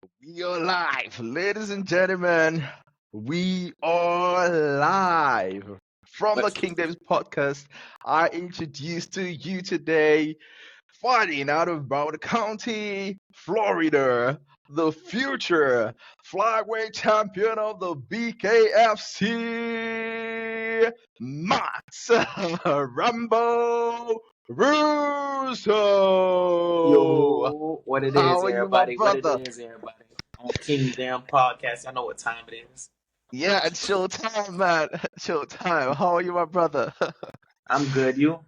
We are live, ladies and gentlemen. We are live from the But Kingdoms podcast. I introduce to you today, fighting out of Broward County, Florida, the future flyweight champion of the BKFC, Max Rambo Russo. yo, what it How is, are you, my everybody? What it brother? is, everybody? On Kingdom Podcast. I know what time it is. Yeah, it's showtime, man. Showtime. How are you, my brother? I'm good. You?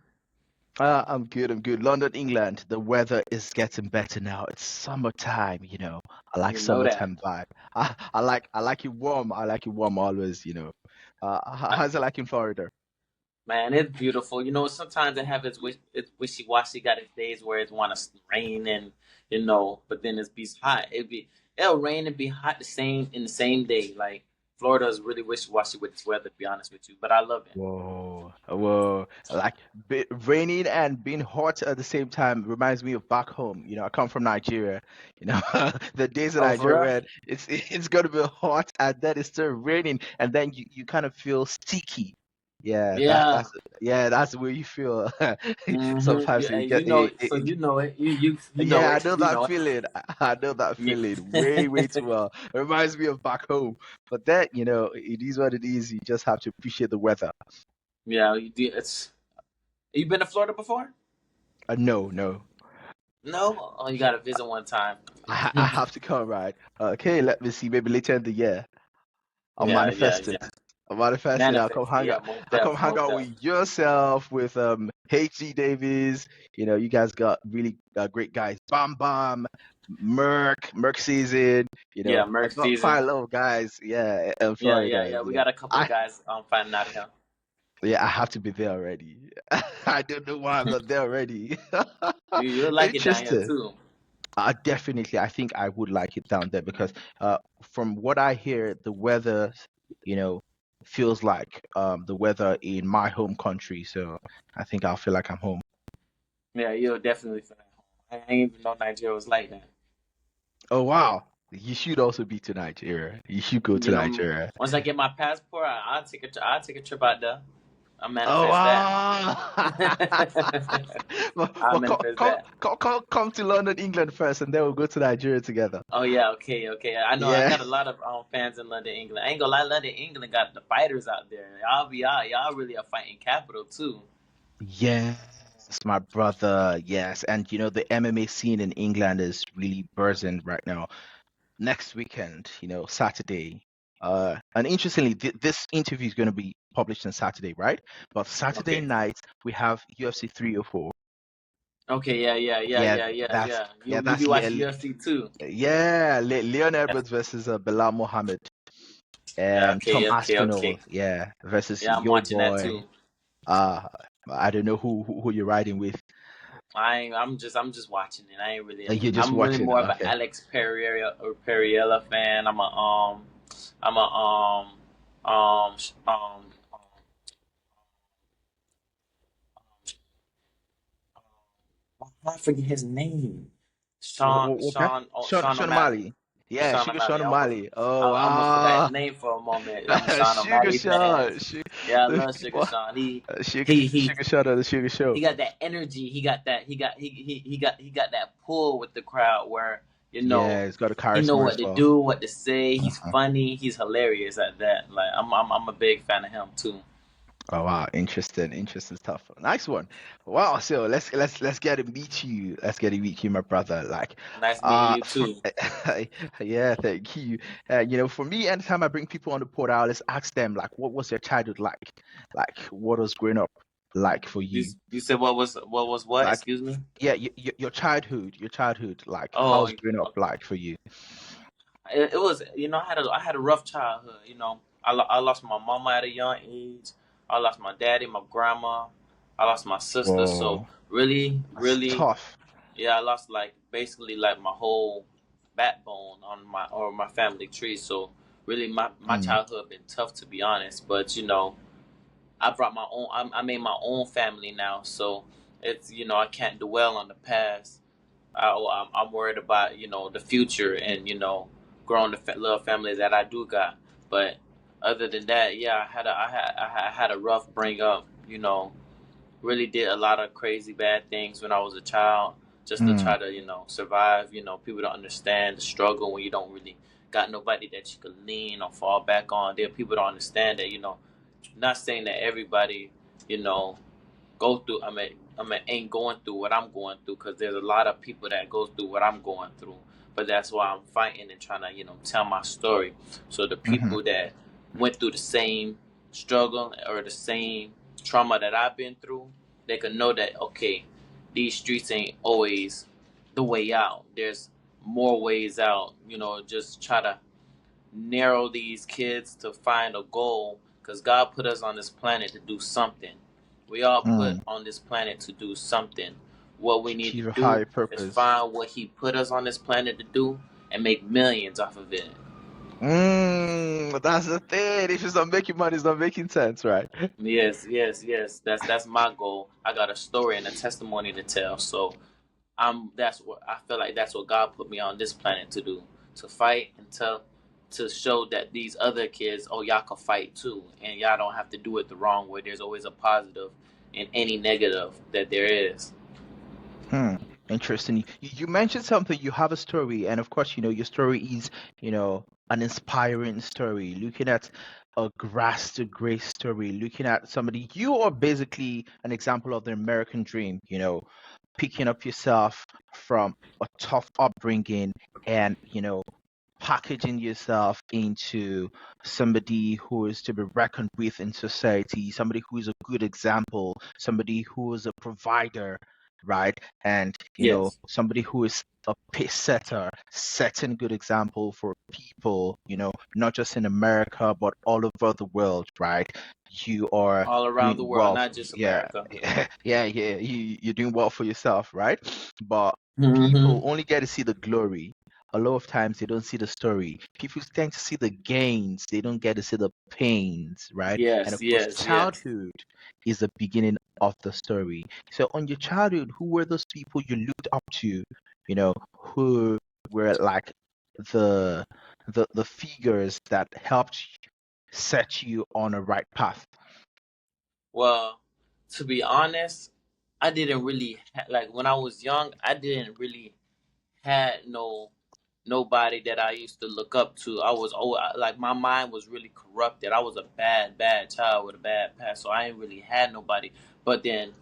I'm good. I'm good. London, England. The weather is getting better now. It's summertime, you know. I like You know that, summertime vibe. I like it warm. I like it warm always, you know. I, How's it like in Florida? man. It's beautiful. Sometimes it have its wishy washy. Got its days where it want to rain and but then it's be hot. It'll rain and be hot the same day. Like Florida is really wishy washy with its weather. To be honest with you, but I love it. Whoa, whoa. Like raining and being hot at the same time reminds me of back home. You know, I come from Nigeria. You know, the days in Oh, for Nigeria real? where it's gonna be hot and then it's still raining and then you kind of feel sticky. Yeah, Yeah. that's the way you feel. Sometimes Yeah. you You get know it. So you know it. You know yeah, I it. know You that know it. feeling. I know that Yeah. feeling way, way too well. It reminds me of back home. But then, it is what it is. You just have to appreciate the weather. Yeah. It's. You been to Florida before? No, no. No. Oh, you gotta visit one time. I have to come, right? Okay, let me see. Maybe later in the year, I'll Yeah. Yeah. manifest it. Yeah. I'll manifest it. I'll come Manifest. hang Yeah. out. Most I'll come def. hang Most out def. with yourself, with HG Davies. You guys got really great guys. Bam Bam, Merc season. Yeah. I Merc got season. quite a lot of guys. Yeah, in Yeah. Yeah. Florida. Yeah. We got a couple of I guys finding out here. yeah, I have to be there already. I don't know why I'm not there already. You'll like it down here Interesting. too. Definitely, I think I would like it down there because from what I hear, the weather, you know, feels like the weather in my home country. So I think I'll feel like I'm home. Yeah. You'll definitely find home. I ain't even know Nigeria was like that. Oh wow, you should also be to Nigeria. You should go to Nigeria. Once I get my passport, I'll take a trip out there. I Oh manifest that. wow! Well, I well, come, manifest come, that. come, come, come to London, England first, and then we'll go to Nigeria together. Oh yeah, okay, okay. I know I Yeah. got a lot of fans in London, England. I ain't gonna lie, London, England got the fighters out there. Y'all really a fighting capital too. Yes, my brother. Yes, and the MMA scene in England is really buzzing right now. Next weekend, Saturday. And interestingly, this interview is going to be published on Saturday, right? But Saturday Okay. night we have UFC 304. Okay, yeah, yeah, yeah, Yeah, yeah, yeah, that's yeah. yeah, You be that's watching UFC too. Leon That's, Edwards versus Belal Muhammad yeah, and Tom okay, okay, Aspinall. okay. Yeah, versus Yeah, I'm your watching that boy. too. Uh, I don't know who you're riding with. I'm just watching it. I ain't really You're just I'm really watching. more of an Okay. Alex Pereira fan. I'm a I forget his name. Okay. Sean Sean O'Malley. O'Malley. Yeah, Sean Sugar O'Malley. Sean O'Malley. I Oh almost forgot his wow. name for a moment. I'm a Sean Sugar O'Malley fan. Sean. Yeah, I The love Sugar people. Sean. Sugar He he Sugar Sean on the Sugar Show. he got that energy. He got that pull with the crowd where Yeah, he's got a he know charisma what as to well. do, what to say. He's Uh-huh. funny. He's hilarious at that. Like I'm a big fan of him too. Oh wow, interesting stuff. Nice one. Wow, so let's get to meet you. Let's get to meet you, my brother. Like, Nice meeting you for, too. yeah, thank you. For me, anytime I bring people on the pod, I always ask them like, what was their childhood like? Like, what was growing up like for You you? you said what? Like, Excuse me. yeah, your childhood, like, how Oh, was growing up like for you? it was I had a rough childhood. I lost my mama at a young age. I lost my daddy, my grandma. I lost my sister. So Whoa, really, that's really, tough. yeah, I lost like basically like my whole backbone on my family tree. So really, my Mm, childhood been tough to be honest. But I brought my own. I made my own family now. So it's I can't dwell on the past. I'm worried about the future and growing the little family that I do got. But other than that, yeah, I had a rough bring up. Really did a lot of crazy bad things when I was a child, just to Mm, try to survive. People don't understand the struggle when you don't really got nobody that you can lean or fall back on. There, people don't understand that. Not saying that everybody you know go through. I mean, ain't going through what I'm going through, because there's a lot of people that goes through what I'm going through. But that's why I'm fighting and trying to tell my story, so the mhm, people that went through the same struggle or the same trauma that I've been through, they can know that, okay, these streets ain't always the way out. There's more ways out. Just try to narrow these kids to find a goal, because God put us on this planet to do something. We all put mm. on this planet to do something. What we need to Achieve a do higher is purpose. find what He put us on this planet to do and make millions off of it. That's the thing. If it's not making money, it's not making sense, right? Yes, yes, yes. That's my goal. I got a story and a testimony to tell. So that's what I feel like, that's what God put me on this planet to do. To fight and to show that these other kids, oh, y'all can fight too, and y'all don't have to do it the wrong way. There's always a positive in any negative that there is. Hmm. Interesting. You mentioned something. You have a story, and of course, your story is, an inspiring story. Looking at a grass to grace story, looking at somebody, you are basically an example of the American dream. Picking up yourself from a tough upbringing, and packaging yourself into somebody who is to be reckoned with in society, somebody who is a good example, somebody who is a provider, right? And, Yes, somebody who is a pace setter, setting good example for people, not just in America, but all over the world, right? You are all around the doing world, well. not just Yeah, America. yeah. You're doing well for yourself, right? But Hmm. people only get to see the glory. A lot of times they don't see the story. People tend to see the gains, they don't get to see the pains, right? And Yes, of course, yes, yes. childhood is the beginning of the story. So, on your childhood, who were those people you looked up to, who were like the the figures that helped set you on a right path? Well, to be honest, I didn't really like when I was young. I didn't really had nobody that I used to look up to. I was like, my mind was really corrupted. I was a bad child with a bad past, so I ain't really had nobody. But then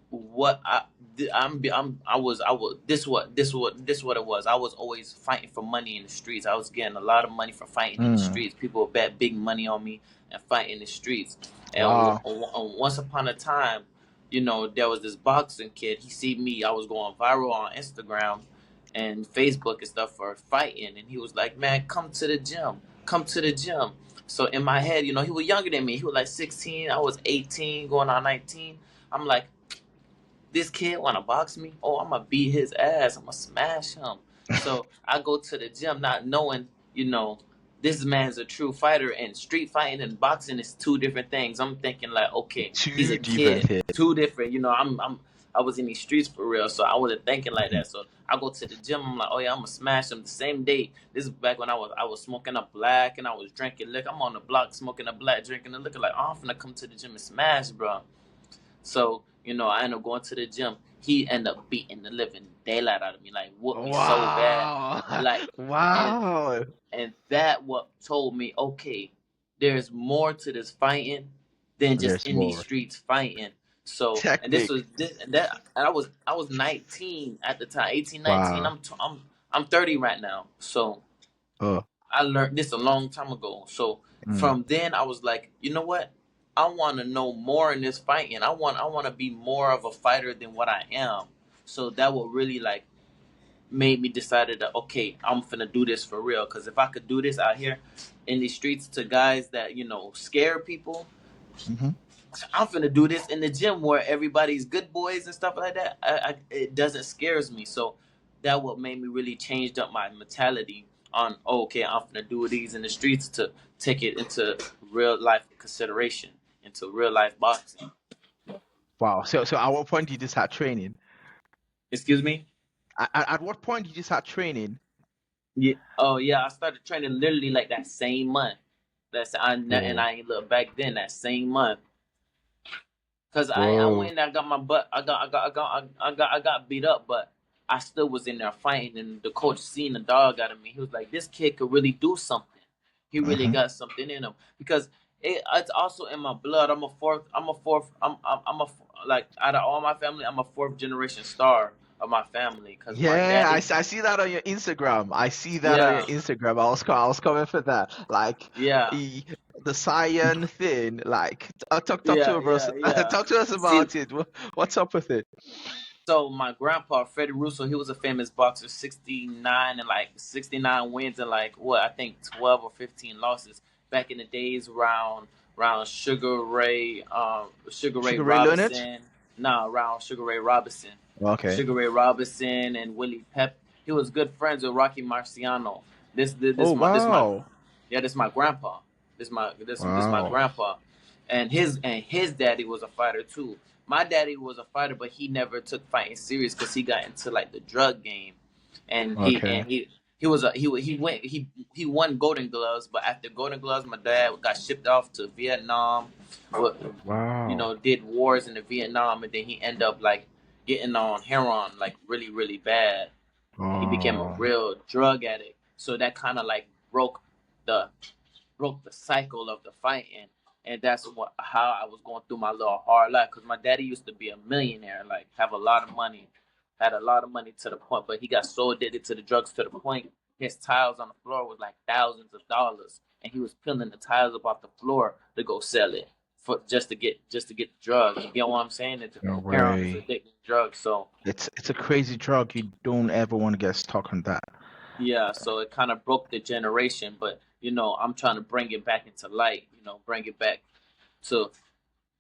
what I was this what it was. I was always fighting for money in the streets. I was getting a lot of money for fighting in the Mm, streets. People would bet big money on me and fight in the streets. And wow. once upon a time, there was this boxing kid. He see me. I was going viral on Instagram and Facebook and stuff for fighting, and he was like, "Man, come to the gym. Come to the gym." So in my head, he was younger than me. He was like 16. I was 18, going on 19. I'm like, this kid want to box me? Oh, I'm gonna beat his ass. I'm gonna smash him. So I go to the gym not knowing, this man's a true fighter, and street fighting and boxing is two different things. I'm thinking like, okay, he's Two a different kid, things. two different. I was in these streets for real, so I wasn't thinking like that. So I go to the gym. I'm like, oh yeah, I'm gonna smash him the same day. This is back when I was smoking a black and I was drinking liquor. I'm on the block smoking a black, drinking the liquor. Like, oh, I'm gonna come to the gym and smash, bro. So, I end up going to the gym. He end up beating the living daylight out of me, like whooped me so bad. Wow. Like and Wow. and that what told me, okay, there's more to this fighting than just There's in these more. streets fighting. So, and this was Technique. this and that and I was 19 at the time, 18, 19. Wow. I'm 30 right now. So Oh. I learned this a long time ago. So Mm. from then I was like, you know what? I want to know more in this fight, and I want to be more of a fighter than what I am. So that would really like made me decided that, okay, I'm finna do this for real. Because if I could do this out here in these streets to guys that scare people, Hmm. I'm finna do this in the gym where everybody's good boys and stuff like that. It doesn't scares me. So that what made me really changed up my mentality on, okay, I'm finna do these in the streets to take it into real life consideration, into real life boxing. Wow. So at what point did you start training? Excuse me. At what point did you start training? Yeah. Oh yeah, I started training literally like that same month. And Whoa, I ain't look back then that same month. Cause I whoa. went and I got my butt I got beat up, but I still was in there fighting, and the coach seen the dog out of me. He was like, "This kid could really do something. He really Hmm. got something in him." Because it's also in my blood. I'm a like out of all my family, I'm a fourth generation star of my family. Cause my Yeah, daddy, I see that on your Instagram. I see that on your yeah, Instagram. I was coming for that. Like yeah, e- the Saiyan thing. Like talk to yeah, us. yeah, yeah. Talk to us See, about it. What's up with it? so my grandpa, Freddie Russo, he was a famous boxer, 69 and like 69 wins and like what I think 12 or 15 losses back in the days around Sugar Ray Sugar Ray Leonard? Robinson, nah, around Sugar Ray Robinson, Okay. Sugar Ray Robinson and Willie Pep. He was good friends with Rocky Marciano. Oh This my wow. yeah, this my grandpa. This my Wow. grandpa, and his daddy was a fighter too. My daddy was a fighter, but he never took fighting serious because he got into like the drug game, and Okay. he was a he went he won Golden Gloves, but after Golden Gloves, my dad got shipped off to Vietnam, wa- Wow. did wars in the Vietnam, and then he ended up like getting on heroin like really bad. He became a Oh. real drug addict, so that kind of like the broke the cycle of the fighting, and that's what how I was going through my little hard life. Cause my daddy used to be a millionaire, like have a lot of money, had a lot of money to the point, but he got so addicted to the drugs to the point his tiles on the floor was like thousands of dollars, and he was peeling the tiles up off the floor to go sell it for just to get the drugs. You get what I'm saying? It's, No heroin is way. addicting drug, so It's a crazy drug. You don't ever want to get stuck on that. yeah, so it kind of broke the generation, but I'm trying to bring it back into light. Bring it back to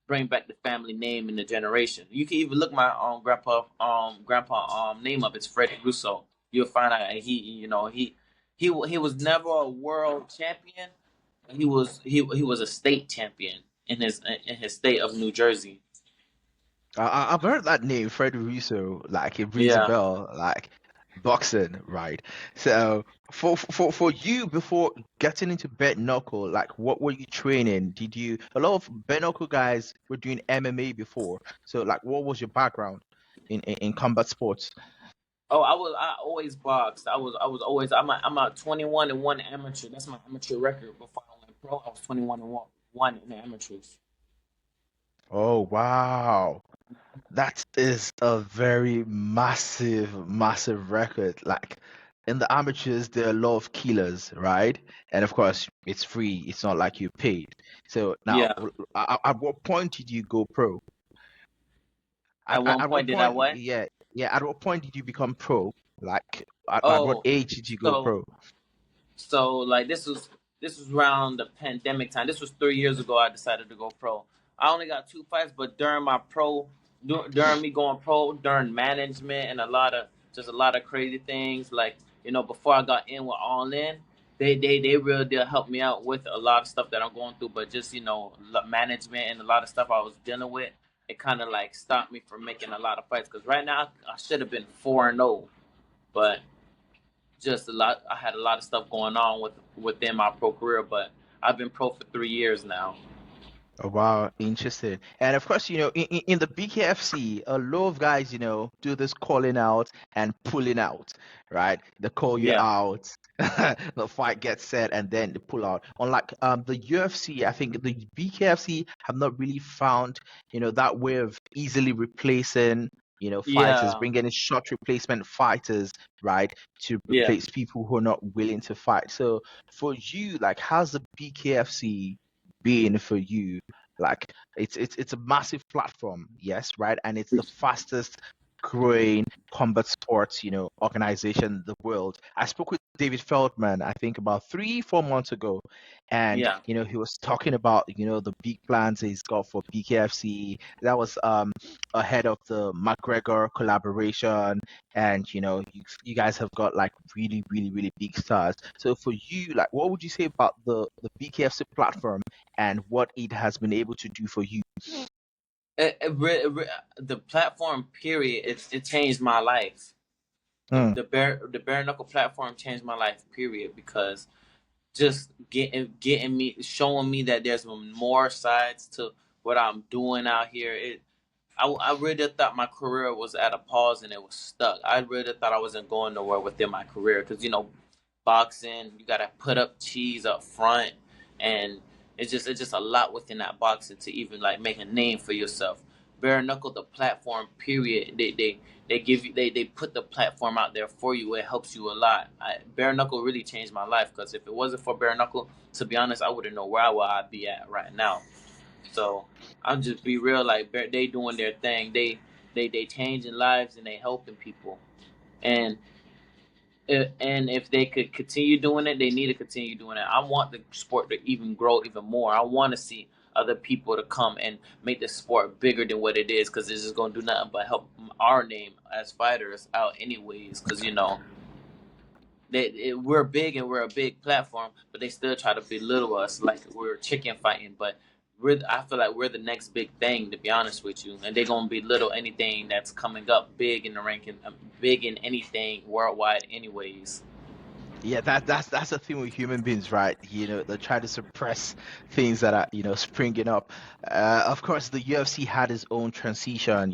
bring back the family name in the generation. You can even look my grandpa name up. It's Freddie Russo. You'll find out he was never a world champion. He was a state champion in his state of New Jersey. I've heard that name, Fred Russo. Like it rings a Yeah. bell. Like boxing, right? So for you before getting into bare knuckle, like what were you training? Did you a lot of bare knuckle guys were doing MMA before. So like what was your background in combat sports? Oh, I always boxed. I was always I'm a 21 and 1 amateur. That's my amateur record. Before I went pro, I was 21 and 1 in the amateurs. Oh wow. That is a very massive record. Like in the amateurs, there are a lot of killers, right? And of course, it's free. It's not like you paid. So now, Yeah. at what point did you go pro? At one At what point did I point? what? Yeah, yeah. At what point did you become pro? Like at what Oh, age did you go so pro? like this was around the pandemic time. This was 3 years ago. I decided to go pro. I only got two fights, but during my during me going pro, during management and a lot of crazy things. Like before I got in with All In, they really did help me out with a lot of stuff that I'm going through. But just management and a lot of stuff I was dealing with, it kind of like stopped me from making a lot of fights. Because right now I should have been 4-0, but just a lot. I had a lot of stuff going on within my pro career, but I've been pro for 3 years now. Oh, wow, interesting. And of course, in the BKFC, a lot of guys, do this calling out and pulling out, right? They call you Yeah, out, the fight gets set, and then they pull out. Unlike the UFC, I think the BKFC have not really found, that way of easily replacing, fighters, yeah, bringing in short replacement fighters, right, to yeah. replace people who are not willing to fight. So for you, like, how's the BKFC been for you? Like it's a massive platform, yes, right? And it's the fastest growing combat sports, organization in the world. I spoke with David Feldman, I think about 3, 4 months ago, and Yeah, he was talking about the big plans he's got for BKFC. That was ahead of the McGregor collaboration, and you guys have got like really big stars. So for you, like, what would you say about the BKFC platform and what it has been able to do for you? the platform period. It changed my life. Mm. The bare knuckle platform changed my life. Period. Because just getting me, showing me that there's more sides to what I'm doing out here. I really thought my career was at a pause and it was stuck. I really thought I wasn't going nowhere within my career because boxing, you gotta put up cheese up front, and it's just a lot within that boxing to even like make a name for yourself. Bare knuckle, the platform, period. They give you they put the platform out there for you. It helps you a lot. Bare knuckle really changed my life because if it wasn't for bare knuckle, to be honest, I wouldn't know where I'd be at right now. So I'm just be real, like they doing their thing. They changing lives and they helping people. And and if they could continue doing it, they need to continue doing it. I want the sport to even grow even more. I want to see other people to come and make the sport bigger than what it is, because it's just gonna do nothing but help our name as fighters out, anyways. Because we're big and we're a big platform, but they still try to belittle us like we're chicken fighting. But I feel like we're the next big thing, to be honest with you, and they're gonna belittle anything that's coming up big in the ranking, big in anything worldwide, anyways. Yeah, that's the thing with human beings, right? They try to suppress things that are, springing up. Of course, the UFC had its own transition,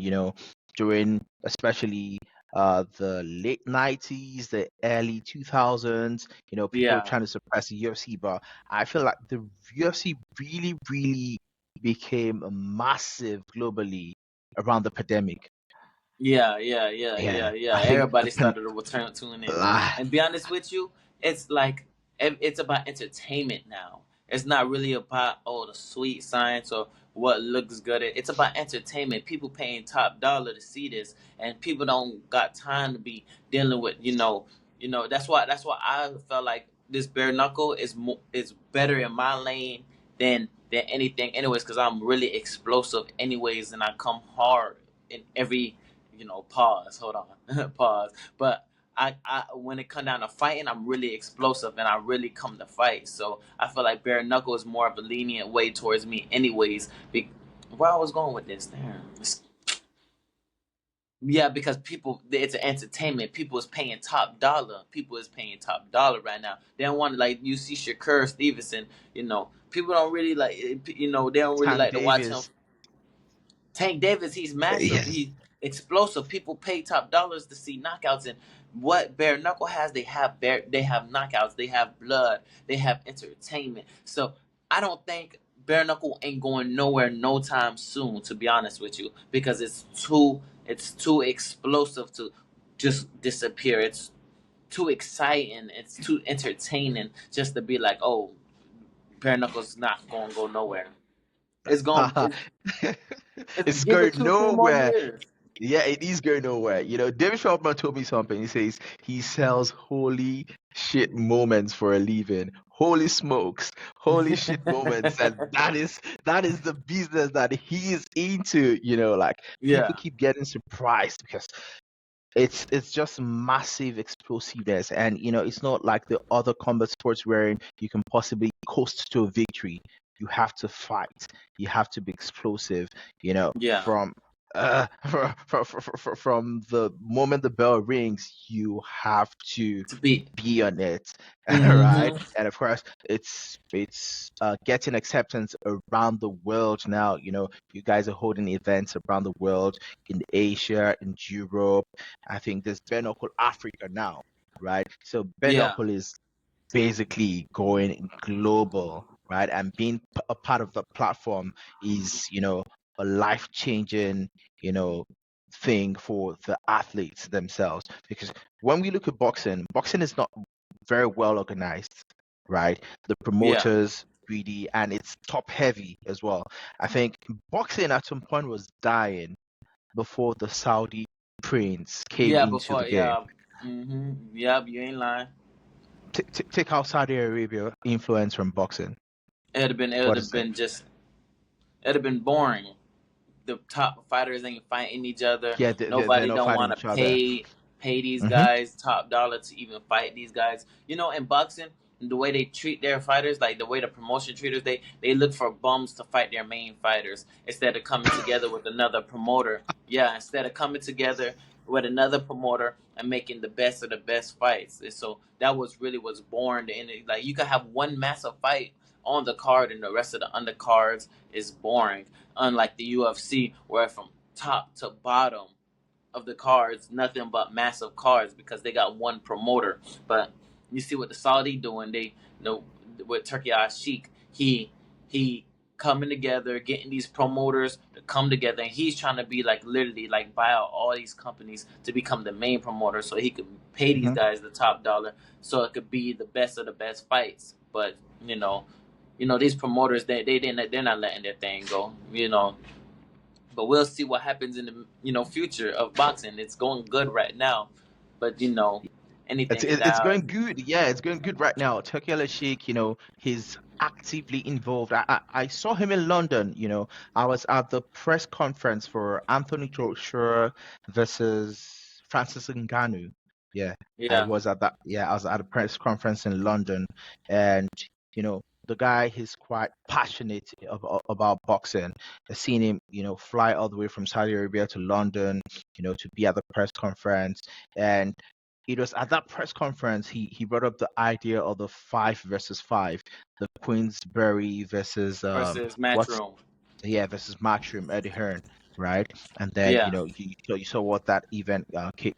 during especially the late 90s, the early 2000s, people Yeah, trying to suppress the UFC, but I feel like the UFC really, really became massive globally around the pandemic. yeah. Yeah, I think Everybody started to return tuning in, ah, and be honest with you, it's like it's about entertainment now. It's not really about the sweet science or what looks good. It's about entertainment. People paying top dollar to see this, and people don't got time to be dealing with That's why I felt like this bare knuckle is better in my lane than anything, anyways, because I'm really explosive, anyways, and I come hard in every pause. Hold on, pause. But when it come down to fighting, I'm really explosive and I really come to fight. So I feel like bare knuckle is more of a lenient way towards me, anyways. Where I was going with this, damn. Yeah, because it's an entertainment. People is paying top dollar. People is paying top dollar right now. They don't want to, like, you see Shakur Stevenson. People don't really like. They don't really Tank like to watch him. Davis. Tank Davis, he's massive. Yeah. He's explosive. People pay top dollars to see knockouts. And what bare knuckle has, they have knockouts. They have blood. They have entertainment. So I don't think bare knuckle ain't going nowhere no time soon. To be honest with you, because it's too explosive to just disappear. It's too exciting. It's too entertaining just to be like, oh, bare knuckle's not going to go nowhere. It's going. It's It's give it going two, 3 more nowhere. years. Yeah, it is going nowhere. David Feldman told me something. He says he sells holy shit moments for a living. Holy smokes, holy shit moments, and that is the business that he's into. Like, people Yeah, keep getting surprised because it's just massive explosiveness, and it's not like the other combat sports wherein you can possibly coast to a victory. You have to fight, you have to be explosive, yeah. from from the moment the bell rings, you have to To be. be on it. Right? Hmm. And of course, it's getting acceptance around the world now. You guys are holding events around the world, in Asia, in Europe. I think there's bare knuckle Africa now, right? So bare Yeah, knuckle is basically going global, right? And being a part of the platform is, a life changing, you know, thing for the athletes themselves. Because when we look at boxing, boxing is not very well organized, right? The yeah, promoters greedy, and it's top heavy as well. I think boxing at some point was dying before the Saudi prince came yeah. into the Before, game. yeah. Yeah, you ain't lying. Take out Saudi Arabia influence from boxing. It would What have is it? been just, it'd have been boring. The top fighters ain't fighting each other. Yeah, they're Nobody not don't fighting want each to other. pay these Hmm. guys top dollar to even fight these guys. In boxing, the way they treat their fighters, like the way the promotion treaters, they look for bums to fight their main fighters instead of coming together with another promoter. Yeah, instead of coming together. with another promoter and making the best of the best fights. And so that was really was born. And like you could have one massive fight on the card, and the rest of the undercards is boring. Unlike the UFC, where from top to bottom of the cards, nothing but massive cards because they got one promoter. But you see what the Saudi doing? They, you know, with Turkey Al Sheikh, he coming together, getting these promoters to come together, and he's trying to be like literally like buy out all these companies to become the main promoter, so he could pay these Hmm. guys the top dollar, so it could be the best of the best fights. But these promoters they're not letting their thing go. But we'll see what happens in the future of boxing. It's going good right now, but It's anything could it's die. going good. Yeah, it's going good right now. Turkey Sheikh, he's actively involved. I saw him in London. I was at the press conference for Anthony Joshua versus Francis Ngannou. Yeah, I Yeah, was at that. Yeah, I was at a press conference in London, and the guy he's quite passionate about boxing. I've seen him, fly all the way from Saudi Arabia to London, to be at the press conference. And it was at that press conference he brought up the idea of the 5 versus 5, the Queensberry versus versus what's Matchroom. yeah, versus Matchroom, Eddie Hearn, right? And then Yeah, you saw what that event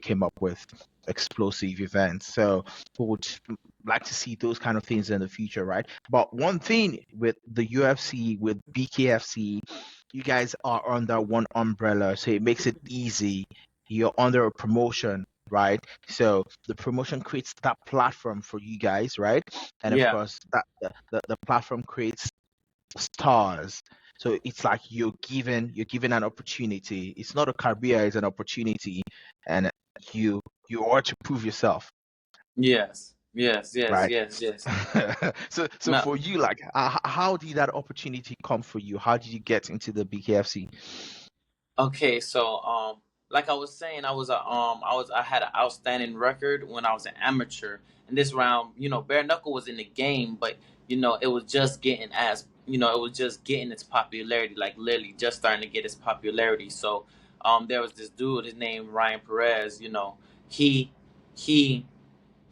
came up with, explosive events. So we would like to see those kind of things in the future, right? But one thing with the UFC, with BKFC, you guys are under one umbrella, so it makes it easy. You're under a promotion, right? So the promotion creates that platform for you guys, right? And of yeah, course, that the platform creates stars. So it's like you're given an opportunity. It's not a career, it's an opportunity, and you ought to prove yourself, yes, yes, yes, right? yes, yes. So No, for you, like, how did that opportunity come for you? How did you get into the BKFC? okay, so like I was saying, I had an outstanding record when I was an amateur. And this round, bare knuckle was in the game, but it was just getting it was just getting its popularity, like literally just starting to get its popularity. So there was this dude, his name Ryan Perez. He he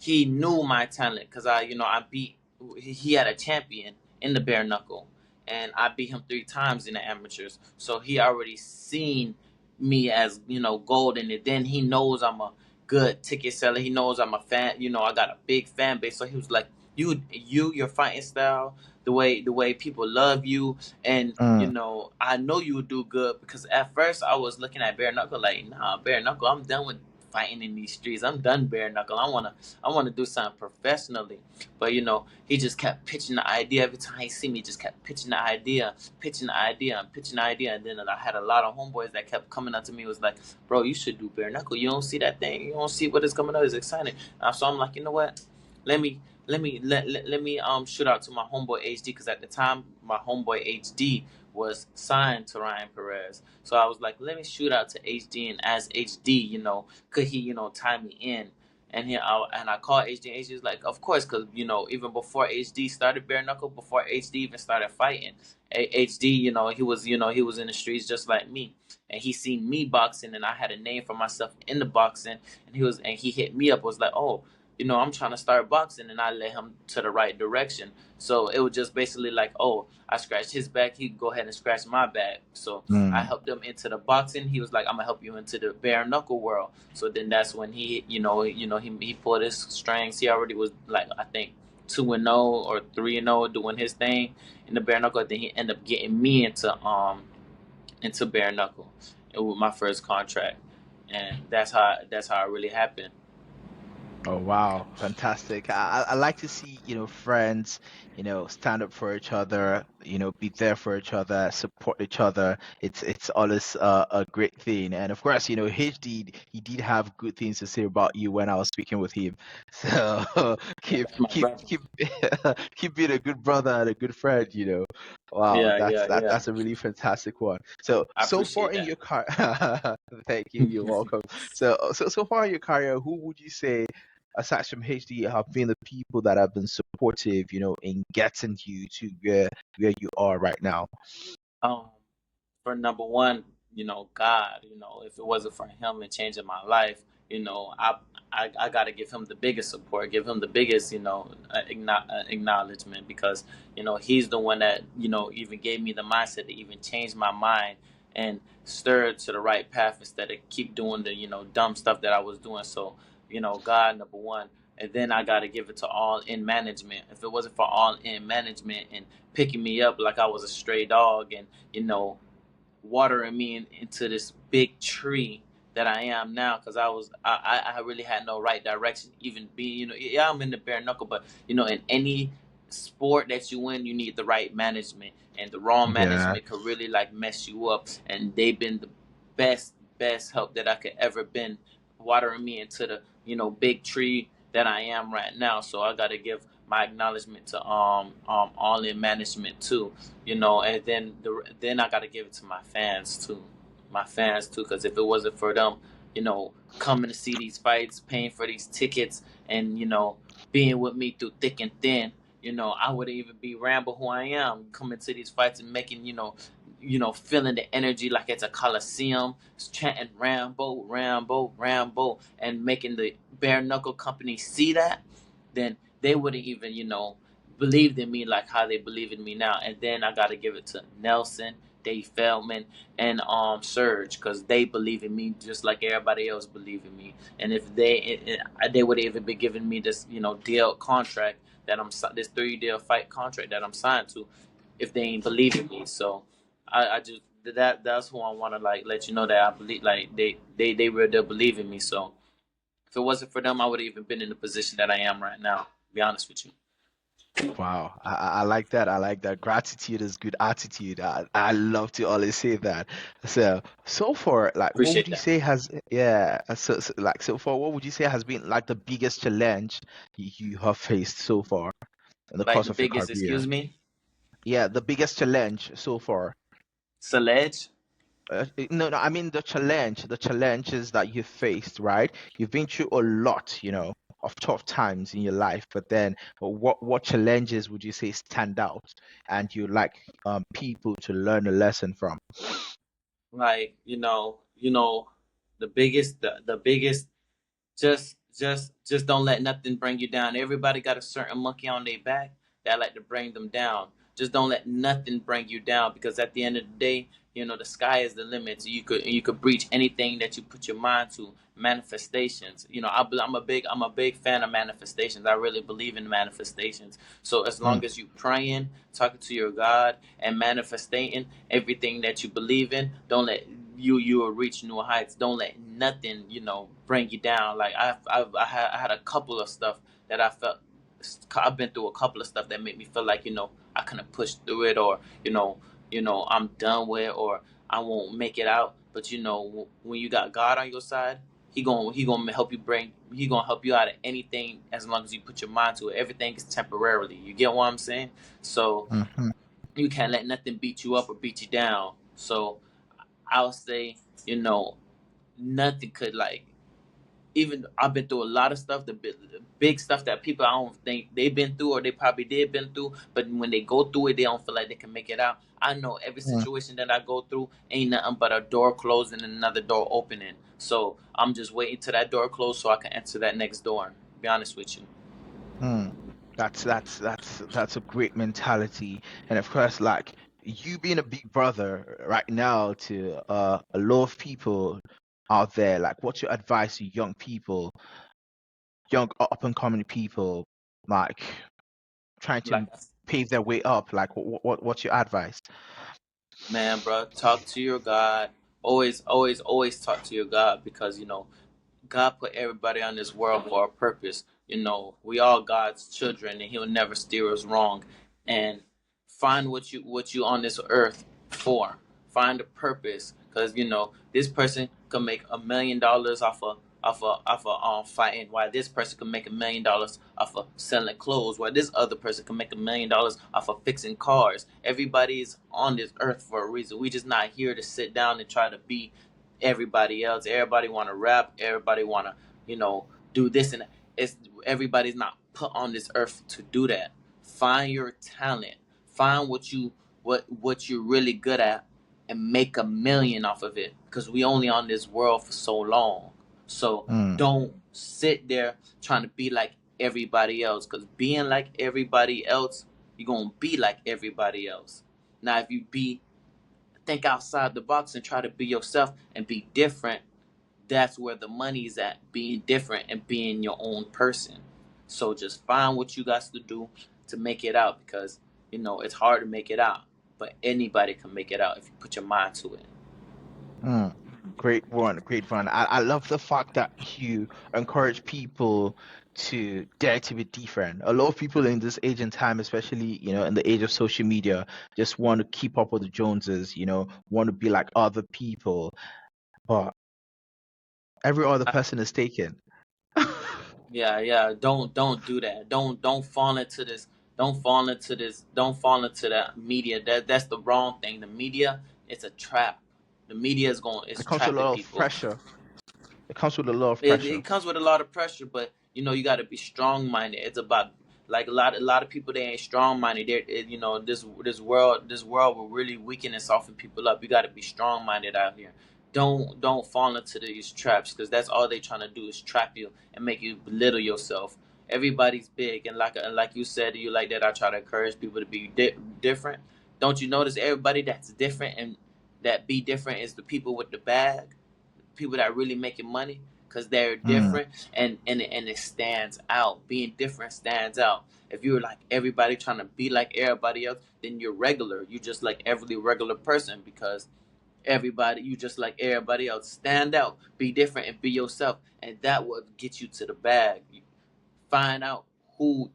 he knew my talent because I beat. He had a champion in the bare knuckle, and I beat him 3 times in the amateurs. So he already seen me as golden, and then he knows I'm a good ticket seller. He knows I'm a fan. I got a big fan base. So he was like, your fighting style, the way people love you, and Mm, I know you would do good because at first I was looking at bare knuckle like, nah, bare knuckle, I'm done with fighting in these streets. I'm done bare knuckle. I want to do something professionally. But he just kept pitching the idea every time he see me. Just kept pitching the idea, pitching the idea, and pitching the idea. And then I had a lot of homeboys that kept coming up to me. Was like, bro, you should do bare knuckle. You don't see that thing. You don't see what is coming up. It's exciting. So I'm like, you know what? Let me let me shoot out to my homeboy HD because at the time my homeboy HD was signed to Ryan Perez. So I was like, let me shoot out to HD and ask HD, could he, tie me in? And I called HD. And HD was like, of course, because even before HD started bare knuckle, before HD even started fighting, HD, he was in the streets just like me, and he seen me boxing, and I had a name for myself in the boxing, and he hit me up, was like, oh, I'm trying to start boxing, and I led him to the right direction. So it was just basically like, oh, I scratched his back, he could go ahead and scratch my back. So I mm. helped him into the boxing. He was like, I'm gonna help you into the bare knuckle world. So then that's when he pulled his strings. He already was like, I think 2-0 or 3-0 doing his thing in the bare knuckle. Then he ended up getting me into bare knuckle with my first contract, and that's how it really happened. Oh wow, fantastic. I like to see, friends, stand up for each other, be there for each other, support each other. It's always a great thing. And of course, HD, he did have good things to say about you when I was speaking with him. So Yeah, keep that's my keep brother. keep keep being a good brother and a good friend. Wow, Yeah, that's yeah, that yeah. that's a really fantastic one. So I so far appreciate in that. your car, thank you, you're welcome. So far in your career, who would you say, aside from HD, have been the people that have been supportive, in getting you to where you are right now? Um, for number one, God, if it wasn't for him and changing my life, I got to give him the biggest support, give him the biggest, acknowledgement, because, he's the one that, even gave me the mindset to even change my mind and stir to the right path instead of keep doing the, dumb stuff that I was doing. So, God, number one. And then I got to give it to All In Management. If it wasn't for All In Management and picking me up like I was a stray dog and, watering me into this big tree that I am now, because I really had no right direction. Even being, yeah, I'm in the bare knuckle, but in any sport that you win, you need the right management, and the wrong Yeah. management could really like mess you up. And they've been the best help that I could ever been, watering me into the big tree that I am right now. So I got to give my acknowledgement to All In Management too, and then I got to give it to my fans too, because if it wasn't for them, coming to see these fights, paying for these tickets, and being with me through thick and thin, I wouldn't even be Rambo who I am, coming to these fights and making, feeling the energy like it's a coliseum, chanting Rambo, Rambo, Rambo, and making the bare knuckle company see that, then they wouldn't even, believed in me like how they believe in me now. And then I got to give it to Nelson, Dave Feldman, and Serge, because they believe in me just like everybody else believe in me. And if they would have even been giving me this, deal contract that this 3 deal fight contract that I'm signed to, if they ain't believe in me. So I just that's who I want to like let you know that I believe, like they really do believe in me. So if it wasn't for them, I would have even been in the position that I am right now. To be honest with you. Wow, I like that. I like that. Gratitude is good attitude. I love to always say that. So far, like, what would Appreciate you that. say has, yeah, like, so far, what would you say has been like the biggest challenge you have faced so far in the Like course the of your biggest, career? excuse me, Yeah, the biggest challenge so far. Sledge. No, I mean the challenges that you faced, right? You've been through a lot, of tough times in your life, but then what challenges would you say stand out and you like people to learn a lesson from? Like the biggest. Just don't let nothing bring you down. Everybody got a certain monkey on their back that like to bring them down. Just don't let nothing bring you down, because at the end of the day, the sky is the limit. So you could breach anything that you put your mind to. Manifestations. I'm a big fan of manifestations. I really believe in manifestations. So as Mm, long as you praying, talking to your God, and manifesting everything that you believe in, don't let you will reach new heights. Don't let nothing bring you down. Like I had a couple of stuff that I felt. I've been through a couple of stuff that made me feel like I couldn't push through it, or I'm done with, or I won't make it out. But when you got God on your side, he gonna help you bring. He gonna help you out of anything as long as you put your mind to it. Everything is temporarily. You get what I'm saying? So mhm, you can't let nothing beat you up or beat you down. So I'll say, you know, nothing could like. Even I've been through a lot of stuff, big stuff that people I don't think they've been through, or they probably did been through. But when they go through it, they don't feel like they can make it out. I know every mm, situation that I go through ain't nothing but a door closing and another door opening. So I'm just waiting till that door closed so I can enter that next door. Be honest with you. mm. That's a great mentality, and of course, like you being a big brother right now to a lot of people out there, like what's your advice to young people, young up and coming people, like trying Like, to pave their way up? Like, what's your advice? man, bro, talk to your God. Always, always, always talk to your God, because God put everybody on this world for a purpose. We all God's children, and He'll never steer us wrong. And find what you on this earth for. Find a purpose, because this person can make $1 million off of fighting, while this person can make $1 million off of selling clothes, while this other person can make $1 million off of fixing cars. Everybody's on this earth for a reason. We just not here to sit down and try to be everybody else. Everybody want to rap. Everybody want to, do this and that. It's everybody's not put on this earth to do that. Find your talent. Find what you're really good at, and make a million off of it, because we only on this world for so long. So Mm, don't sit there trying to be like everybody else, because being like everybody else, you're gonna be like everybody else. Now if you be think outside the box and try to be yourself and be different, that's where the money's at, being different and being your own person. So just find what you got to do to make it out, because it's hard to make it out, but anybody can make it out if you put your mind to it. mm. Great one, great one. I love the fact that you encourage people to dare to be different. A lot of people in this age and time, especially, in the age of social media, just want to keep up with the Joneses, want to be like other people, but every other I, person is taken. yeah, yeah. Don't do that. Don't fall into this. Don't fall into this. Don't fall into that media. That's the wrong thing. The media, it's a trap. The media is It comes with a trapping lot of people. pressure. It comes with a lot of It pressure. comes with a lot of pressure, but you got to be strong minded. It's about, like, a lot of people, they ain't strong minded. This world will really weaken and soften people up. You got to be strong minded out here. Don't fall into these traps, because that's all they trying to do is trap you and make you belittle yourself. Everybody's big, and like you said, you like that. I try to encourage people to be different. Don't you notice everybody that's different and that be different is the people with the bag, people that really making money, because they're Mm, different, and it stands out. Being different stands out. If you're like everybody trying to be like everybody else, then you're regular. You just like every regular person, because everybody, you just like everybody else. Stand out, be different, and be yourself, and that will get you to the bag. Find out who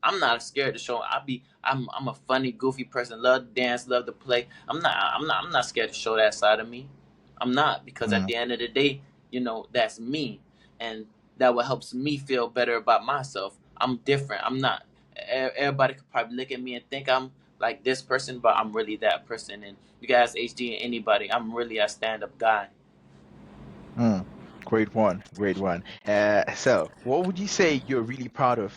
I'm not scared to show. I'm a funny, goofy person. Love to dance, love to play. I'm not scared to show that side of me. I'm not, because at mm, the end of the day, that's me, and that what helps me feel better about myself. I'm different. I'm not. Everybody could probably look at me and think I'm like this person, but I'm really that person. And you guys, HD and anybody, I'm really a stand-up guy. mm. Great one, great one. So what would you say you're really proud of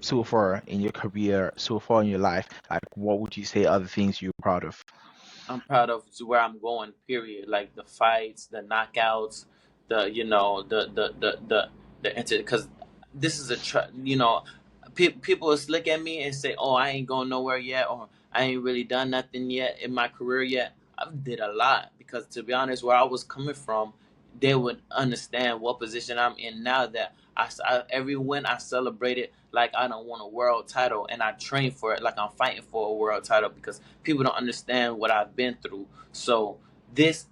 so far in your career, so far in your life? Like, what would you say are the things you're proud of? I'm proud of where I'm going. Period. Like the fights, the knockouts, the because this is people will look at me and say, "Oh, I ain't going nowhere yet," or "I ain't really done nothing yet in my career yet." I've did a lot, because to be honest, where I was coming from, they would understand what position I'm in now. That every win I celebrated like I don't want a world title, and I train for it like I'm fighting for a world title, because people don't understand what I've been through. So this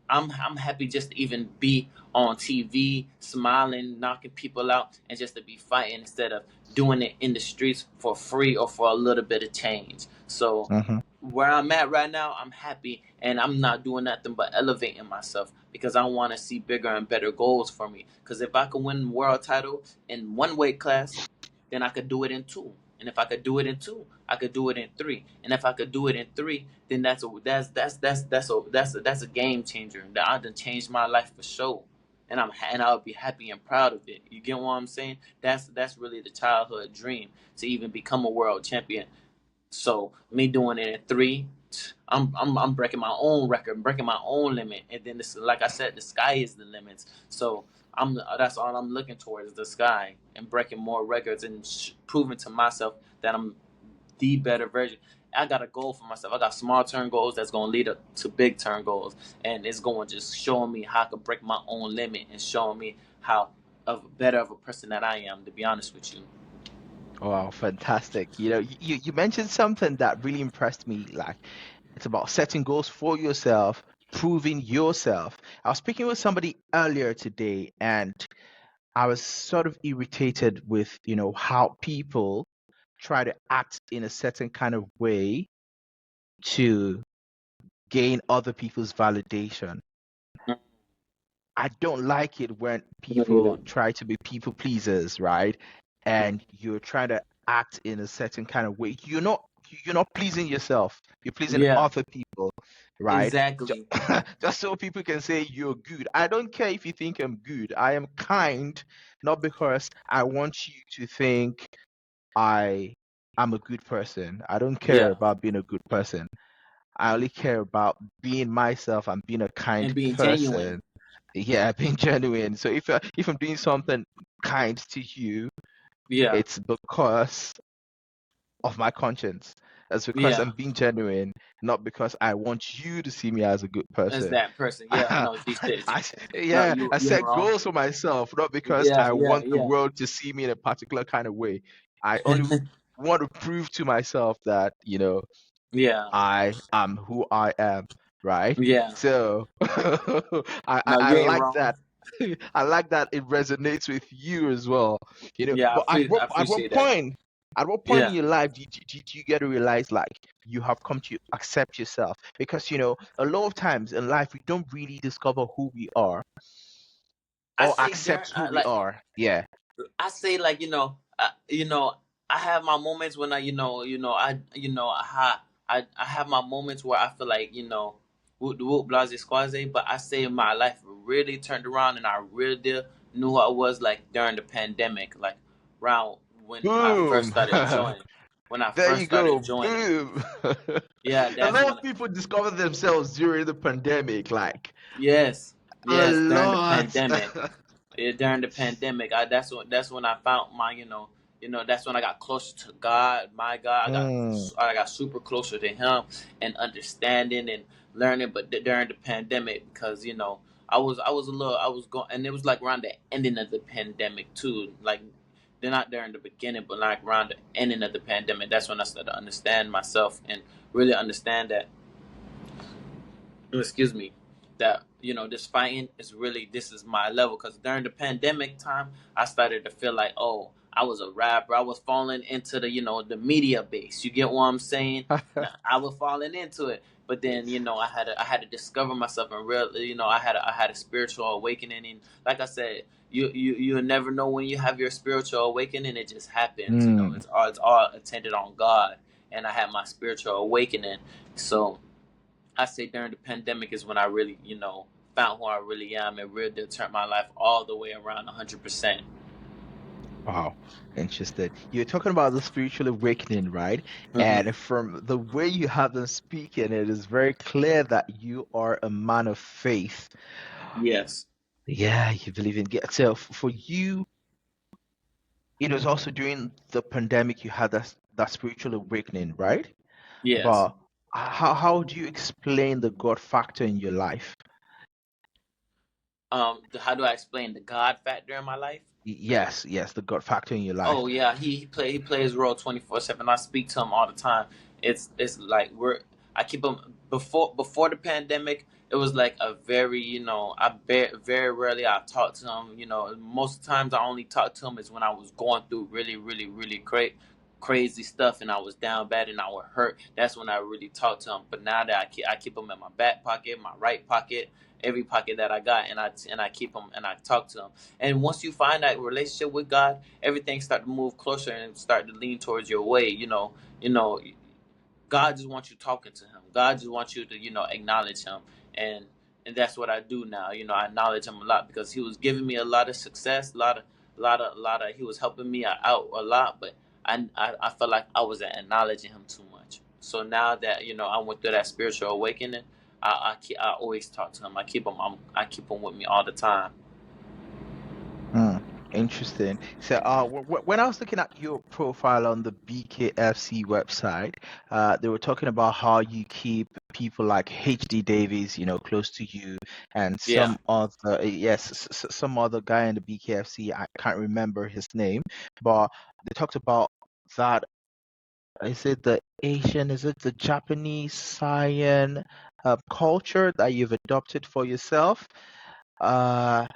I'm happy just to even be on TV, smiling, knocking people out, and just to be fighting instead of doing it in the streets for free or for a little bit of change. So Mm-hmm. where I'm at right now, I'm happy, and I'm not doing nothing but elevating myself, because I want to see bigger and better goals for me. Because if I can win world title in one weight class, then I could do it in two. And if I could do it in two, I could do it in three. And if I could do it in three, then that's a game changer. That I done changed my life for sure. And I'll be happy and proud of it. You get what I'm saying? That's really the childhood dream, to even become a world champion. So me doing it in three, I'm breaking my own record, breaking my own limit, and then this, like I said, the sky is the limits. So that's all I'm looking towards, the sky, and breaking more records, and proving to myself that I'm the better version. I got a goal for myself. I got small term goals that's gonna lead up to big term goals, and it's going to just showing me how I can break my own limit, and showing me how of better of a person that I am. To be honest with you. Wow, fantastic. You mentioned something that really impressed me. Like, it's about setting goals for yourself, proving yourself. I was speaking with somebody earlier today, and I was sort of irritated with, how people try to act in a certain kind of way to gain other people's validation. I don't like it when Me neither. people try to be people pleasers, right? And you're trying to act in a certain kind of way. You're not pleasing yourself. You're pleasing Yeah, other people, right? Just, exactly. just so people can say you're good. I don't care if you think I'm good. I am kind, not because I want you to think I am a good person. I don't care Yeah. about being a good person. I only care about being myself and being a kind and being genuine. person. Yeah, being genuine. So if I'm doing something kind to you, Yeah, it's because of my conscience. It's because yeah. I'm being genuine, not because I want you to see me as a good As person. that person, yeah. No, no, Yeah, I you're set wrong. goals for myself, not because Yeah, I yeah, want the yeah, world to see me in a particular kind of way. I only want to prove to myself that, yeah, I am who I am, right? yeah. So No, I you ain't like wrong. that. I like that it resonates with you as well. Yeah, But I appreciate that. at what point in Yeah, your life do you get to realize like you have come to accept yourself? Because a lot of times in life we don't really discover who we are I or say there, accept who we are. Yeah. I say like I have my moments when I I have my moments where I feel like whoop the whoop blase squaze, but I say my life really turned around and I really knew who I was like during the pandemic, like around Boom. when I There first you started go. joining. Boom. Yeah, A that's lot when. of people discover themselves during the pandemic, like Yes, a yes, during the lot. pandemic. Yeah, during the pandemic, that's when I found my that's when I got closer to God, my God. Mm. I got super closer to Him and understanding and learning. But during the pandemic, because I was a little I was going, and it was like around the ending of the pandemic too. Like they're not during the beginning, but like around the ending of the pandemic. That's when I started to understand myself and really understand that excuse me, that this fighting is really this is my level because during the pandemic time I started to feel like, oh, I was a rapper, I was falling into the the media base, you get what I'm saying. Now, I was falling into it, but then I had to discover myself and real I had a spiritual awakening, and like I said, you never know when you have your spiritual awakening, it just happens, Mm. it's all attended on God. And I had my spiritual awakening. So I say during the pandemic is when I really, found who I really am and really did turn my life all the way around 100%. Wow, interesting. You're talking about the spiritual awakening, right? Hmm. And from the way you have them speaking, it is very clear that you are a man of faith. Yes. Yeah, you believe in God. So for you, it was also during the pandemic you had that spiritual awakening, right? Yes. But how do you explain the God factor in your life? How do I explain the God factor in my life? Yes, yes, the God factor in your life. Oh yeah, he plays role 24/7. I speak to him all the time. It's like I keep him before the pandemic. It was like a very very rarely I talk to him. Most of the times I only talk to him is when I was going through really crazy stuff and I was down bad and I was hurt. That's when I really talk to him. But now that I keep him in my back pocket, my right pocket, every pocket that I got, and I keep him and I talk to him. And once you find that relationship with God, everything start to move closer and start to lean towards your way. You know, God just wants you talking to Him. God just wants you to acknowledge Him, and and that's what I do now. I acknowledge Him a lot because He was giving me a lot of success, a lot of. He was helping me out a lot, but I felt like I wasn't acknowledging Him too much. So now that I went through that spiritual awakening, I always talk to Him. I keep Him with me all the time. Hmm, interesting. So, when I was looking at your profile on the BKFC website, they were talking about how you keep people like HD Davies, close to you, and Yeah. some other, yes, some other guy in the BKFC. I can't remember his name, but they talked about that. Is it the Asian? Is it the Japanese Saiyan culture that you've adopted for yourself? Uh,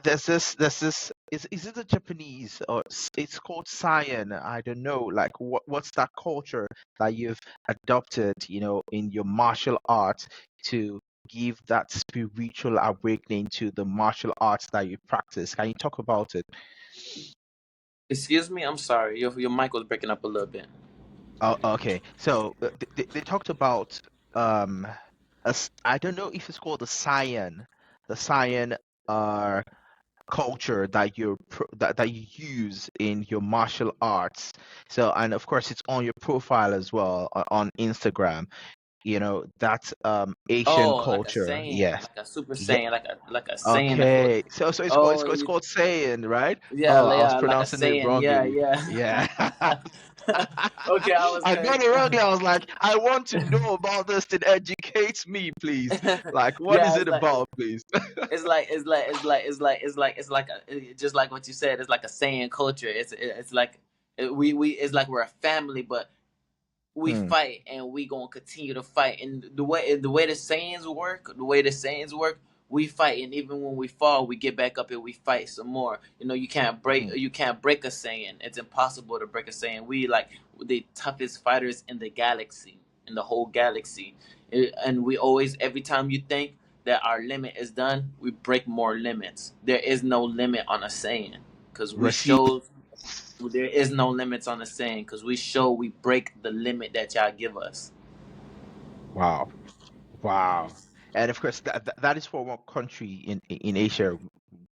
there's this is it the Japanese or it's called Saiyan? I don't know. Like what's that culture that you've adopted, in your martial arts to give that spiritual awakening to the martial arts that you practice? Can you talk about it? Excuse me, I'm sorry. Your mic was breaking up a little bit. Oh, okay. So they talked about um I don't know if it's called the Saiyan uh culture that that you use in your martial arts. So, and of course, it's on your profile as well on Instagram. That's Asian Oh, like a culture. Saiyan, Yes. like a Super Yeah. Saiyan, like a Saiyan. Okay. So it's Oh, it's you, called Saiyan, right? yeah, Oh, I was like a pronouncing it Saiyan. Yeah, wrongly. yeah. Yeah. Okay, I was I gonna. got it wrongly. I was like, I want to know about this. It educates me, please. Like, what Yeah, is it about, please? it's like just like what you said. It's like a Saiyan culture. It's like we it's like we're a family, but we Hmm. fight and we gonna continue to fight. And the way the Saiyans work, we fight, and even when we fall, we get back up and we fight some more. Mhm. You can't break a Saiyan. It's impossible to break a Saiyan. We like the toughest fighters in the galaxy, in the whole galaxy. And we always, every time you think that our limit is done, we break more limits. There is no limit on a Saiyan because we Receipt. show there is no limits on the saying because we show we break the limit that y'all give us. Wow. Wow. And of course, that is for what country in Asia? Yeah.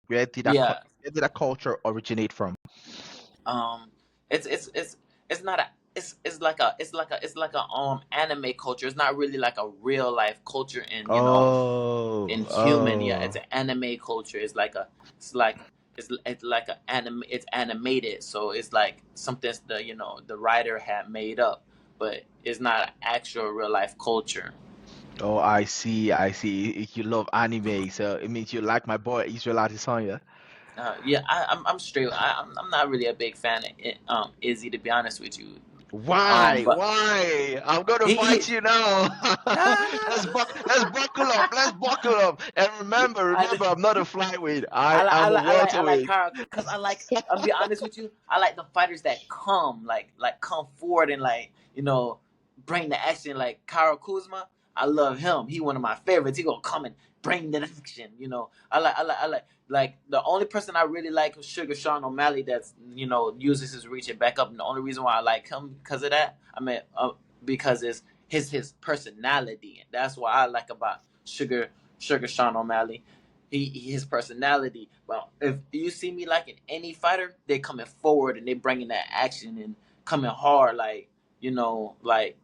Where did that culture originate from? Um. It's not a. It's like a anime culture. It's not really like a real life culture in Oh, human. Yeah, it's oh. an anime culture. It's like it's like a anime. It's animated, so it's like something the writer had made up, but it's not an actual real life culture. Oh, I see. I see. If you love anime, so it means you like my boy Israel Adesanya. Yeah, I'm straight. I'm not really a big fan of Izzy, to be honest with you. Why? But Why? I'm gonna he fight you now. ah, Let's buckle up. Let's buckle up. And remember, I, I'm not a flyweight. I am a I like welterweight. Kyle because I like. I'm be honest with you. I like the fighters that come come forward and bring the action. Like Kyle Kuzma, I love him. He one of my favorites. He gonna come and bring the action. I like the only person I really like is Sugar Sean O'Malley. That's uses his reach and back up. And the only reason why I like him because of that, because it's his personality. That's why I like about Sugar Sean O'Malley. His personality. Well, if you see me liking any fighter, they coming forward and they bringing that action and coming hard, you know, like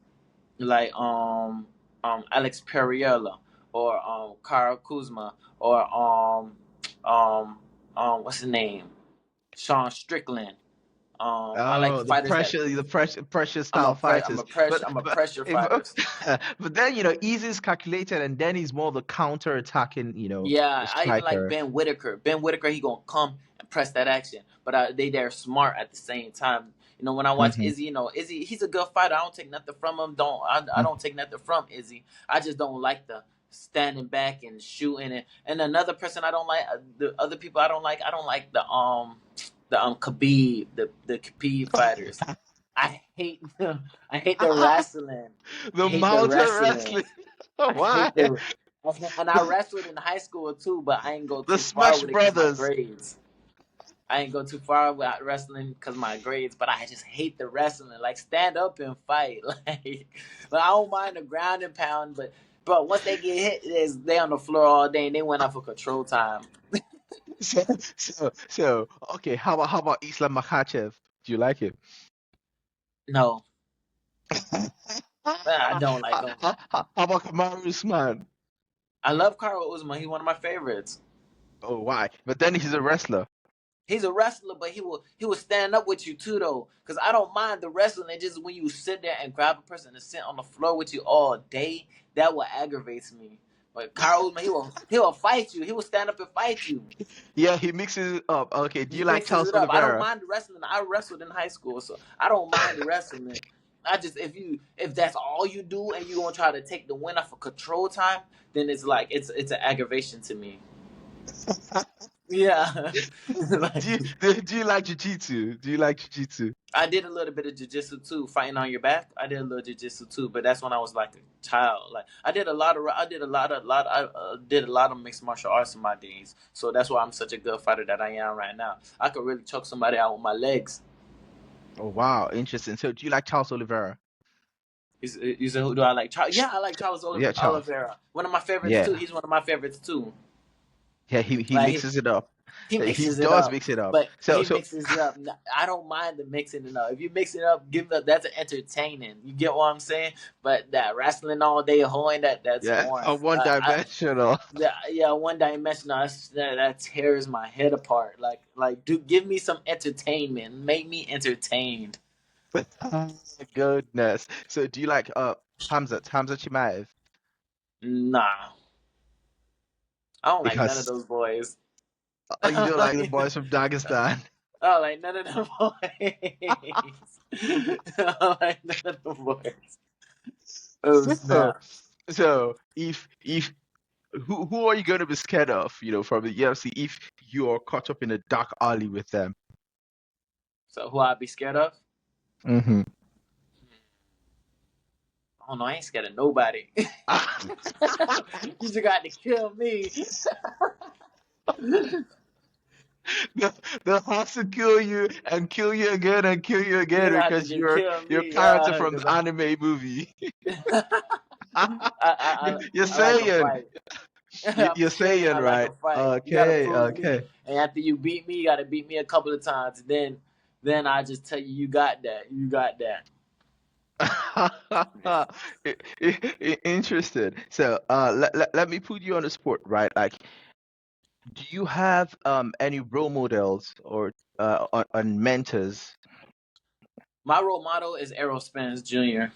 Alex Pereira or Kyle Kuzma or what's his name, Sean Strickland. I like Oh, fighters that the pressure style fighters. I'm a But pressure if, fighters. but then Easy is calculated, and then he's more the counter attacking, Yeah, I even like striker. Ben Whitaker. Ben Whitaker, he gonna come and press that action, but they're smart at the same time. When I watch Hmm. Izzy, Izzy, he's a good fighter. I don't take nothing from him. I don't take nothing from Izzy. I just don't like the standing back and shooting. And another person I don't like, the other people I don't like. I don't like the Khabib, the Khabib fighters. I hate them. I hate the wrestling. I The hate the mountain wrestling. wrestling. I Why? hate the and I wrestled in high school too, but I ain't go The too far Smash with it because my Brothers. grades. I ain't go too far with wrestling because my grades, but I just hate the wrestling. Like stand up and fight. Like I don't mind the ground and pound, but once they get hit, they on the floor all day and they went out for control time. So, okay. How about Islam Makhachev? Do you like him? No, I how, don't like how, them. how about Kamaru Usman? I love Carl Uzma. He's one of my favorites. Oh, why? But then he's a wrestler. He's a wrestler, but he will stand up with you too though. Cause I don't mind the wrestling. It's just when you sit there and grab a person and sit on the floor with you all day, that what aggravates me. But Carl Usman, he will fight you. He will stand up and fight you. Yeah, he mixes it up. Okay. Do He you like mixes Charles it up. I don't Oliveira? mind the wrestling. I wrestled in high school, so I don't mind the wrestling. I just if that's all you do and you gonna try to take the win off of control time, then it's like it's an aggravation to me. Yeah. Like, Do you like jiu-jitsu? Do you like jiu-jitsu? I did a little bit of jujitsu too, fighting on your back. I did a little jujitsu too, but that's when I was like a child. Like I did a lot of mixed martial arts in my days. So that's why I'm such a good fighter that I am right now. I could really choke somebody out with my legs. Oh, wow, interesting. So do you like Charles Oliveira? You said who do I like? Yeah, I like Charles Yeah, Charles. Oliveira. One of my favorites too. Yeah. He's one of my favorites too. Yeah, he Like mixes it up. He He mixes it does up, mix it up. but So he so mixes it up. I don't mind the mixing it up. If you mix it up, give it up. That's entertaining. You get what I'm saying? But that wrestling all day, holding that's yeah, boring. one dimensional. Yeah, one dimensional. That tears my head apart. Do give me some entertainment. Make me entertained. Goodness. So do you like Hamza Chimaev? Nah, I don't like none of Because those boys. you don't like the I boys from Dagestan. don't like none of them boys. I don't like none of them boys. Oh So snap! so if who are you going to be scared of, from the UFC if you are caught up in a dark alley with them? So who I be scared of? Hmm. I don't know. I ain't scared of nobody. You just got to kill me. They'll, they'll have to kill you and kill you again and kill you You again got to because just you're kill you're a me, character yeah. from Because the anime movie. You're I like a saying fight. I'm you're saying I saying like a right. fight. You got to Okay, prove me, okay. and after you beat me, you got to beat me a couple of times. Then I just tell you, you got that. You got that. Interested. So, let me put you on the spot, right? Like, do you have any role models or on mentors My role model is Errol Spence Jr.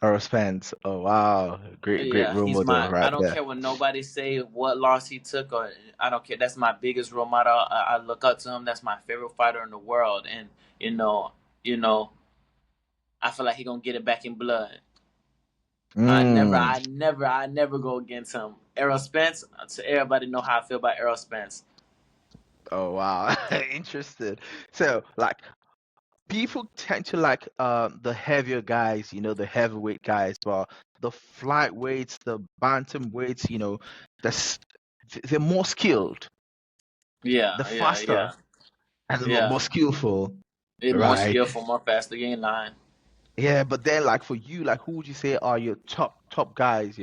or fans? Oh wow, great Yeah, role he's model my. I right don't there. care what nobody say, what loss he took, or I don't care. That's my biggest role model. I look up to him. That's my favorite fighter in the world, and you know, you know, I feel like he gonna get it back in blood. Mm. I never go against him. Errol Spence. To everybody know how I feel about Errol Spence. Oh wow, interested. So, like, people tend to like the heavier guys, the heavyweight guys, but the flight weights, the bantam weights, that's they're more skilled, Yeah, the yeah, faster yeah, and the yeah. more skillful, It's more right? skillful, more faster. You ain't lying. Yeah, but then like for you, like who would you say are your top guys?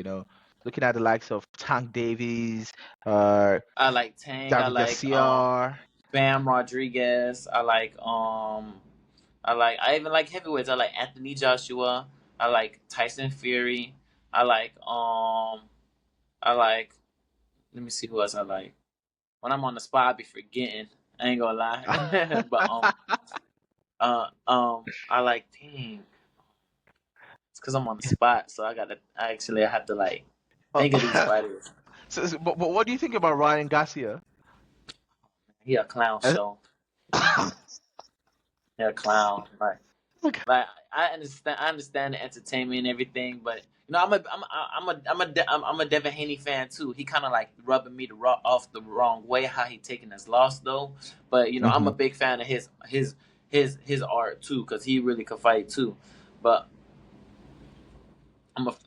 Looking at the likes of Tank Davies, uh, I like Tank. I David like Garcia. Bam Rodriguez. I even like heavyweights. I like Anthony Joshua. I like Tyson Fury. I like I like let me see who else I like. When I'm on the spot I be forgetting. I ain't gonna lie. But I like dang. It's cause I'm on the spot, so I have to like Uh, think of these fighters. but what do you think about Ryan Garcia? He a clown Uh, show. He a clown. Like I understand the entertainment and everything, but I'm a Devin Haney fan too. He kind of like rubbing me off the wrong way how he taking his loss though. But I'm a Mhm. big fan of his art too because he really could fight too. But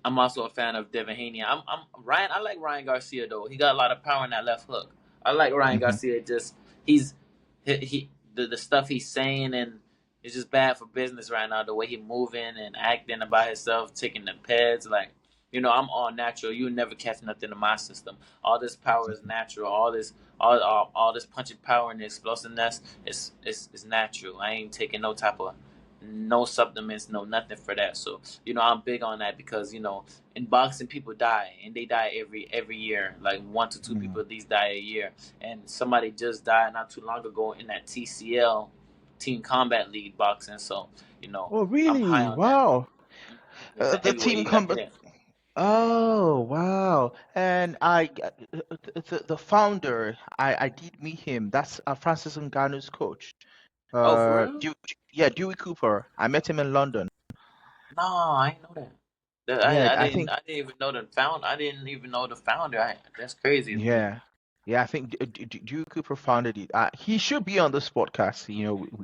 I'm also a fan of Devin Haney. I'm Ryan. I like Ryan Garcia though. He got a lot of power in that left hook. I like Ryan Mhm. Garcia. Just he the stuff he's saying and it's just bad for business right now. The way he moving and acting about himself, taking the PEDs. Like I'm all natural. You never catch nothing in my system. All this power is natural. All this punching power and explosiveness is natural. I ain't taking no type of no supplements, no nothing for that. So I'm big on that because in boxing people die and they die every year. Like 1 to 2 people Mm. at least die a year, and somebody just died not too long ago in that TCL Team Combat League boxing. So Oh, I'm high really? on that. Wow. It's a The heavyweight. team He got combat. hit. Oh, wow. And the founder, I did meet him. That's Francis Ngannou's coach. Oh, for real? Yeah, Dewey Cooper. I met him in London. No, I didn't know that. Yeah, I I think. didn't even know the founder. I didn't even know the founder. That's crazy to me. Yeah, yeah. I think Dewey Cooper founded it. He should be on this podcast.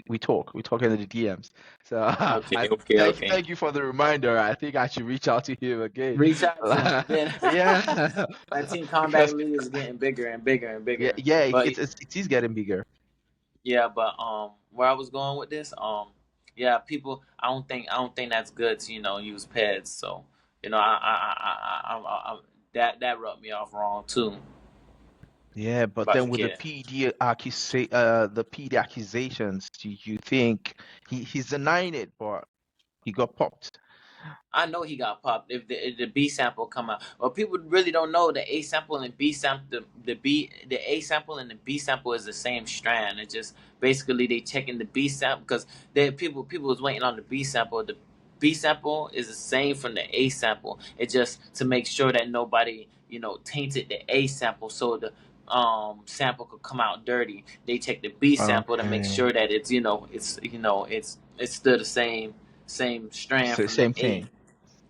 We talk in the DMs. So Okay, I okay, okay. thank you for the reminder. I think I should reach out to him again. Reach out to him. Then Yeah, that Team Combat because League is getting bigger and bigger and yeah, bigger. yeah, But it is getting bigger. yeah, but where I was going with this, yeah, people, I don't think that's good to use PEDs. So that rubbed me off wrong too. Yeah, but about then your with the kid. PD accusations, do you think he's denying it, but he got popped? I know he got popped if the B sample come out. Well, people really don't know the A sample and B sample, the A sample and the B sample is the same strand. It's just basically they checking the B sample because people was waiting on the B sample. The B sample is the same from the A sample. It just to make sure that nobody tainted the A sample so the sample could come out dirty. They check the B sample to make Okay, sure that it's still the same strand so from the same A. thing.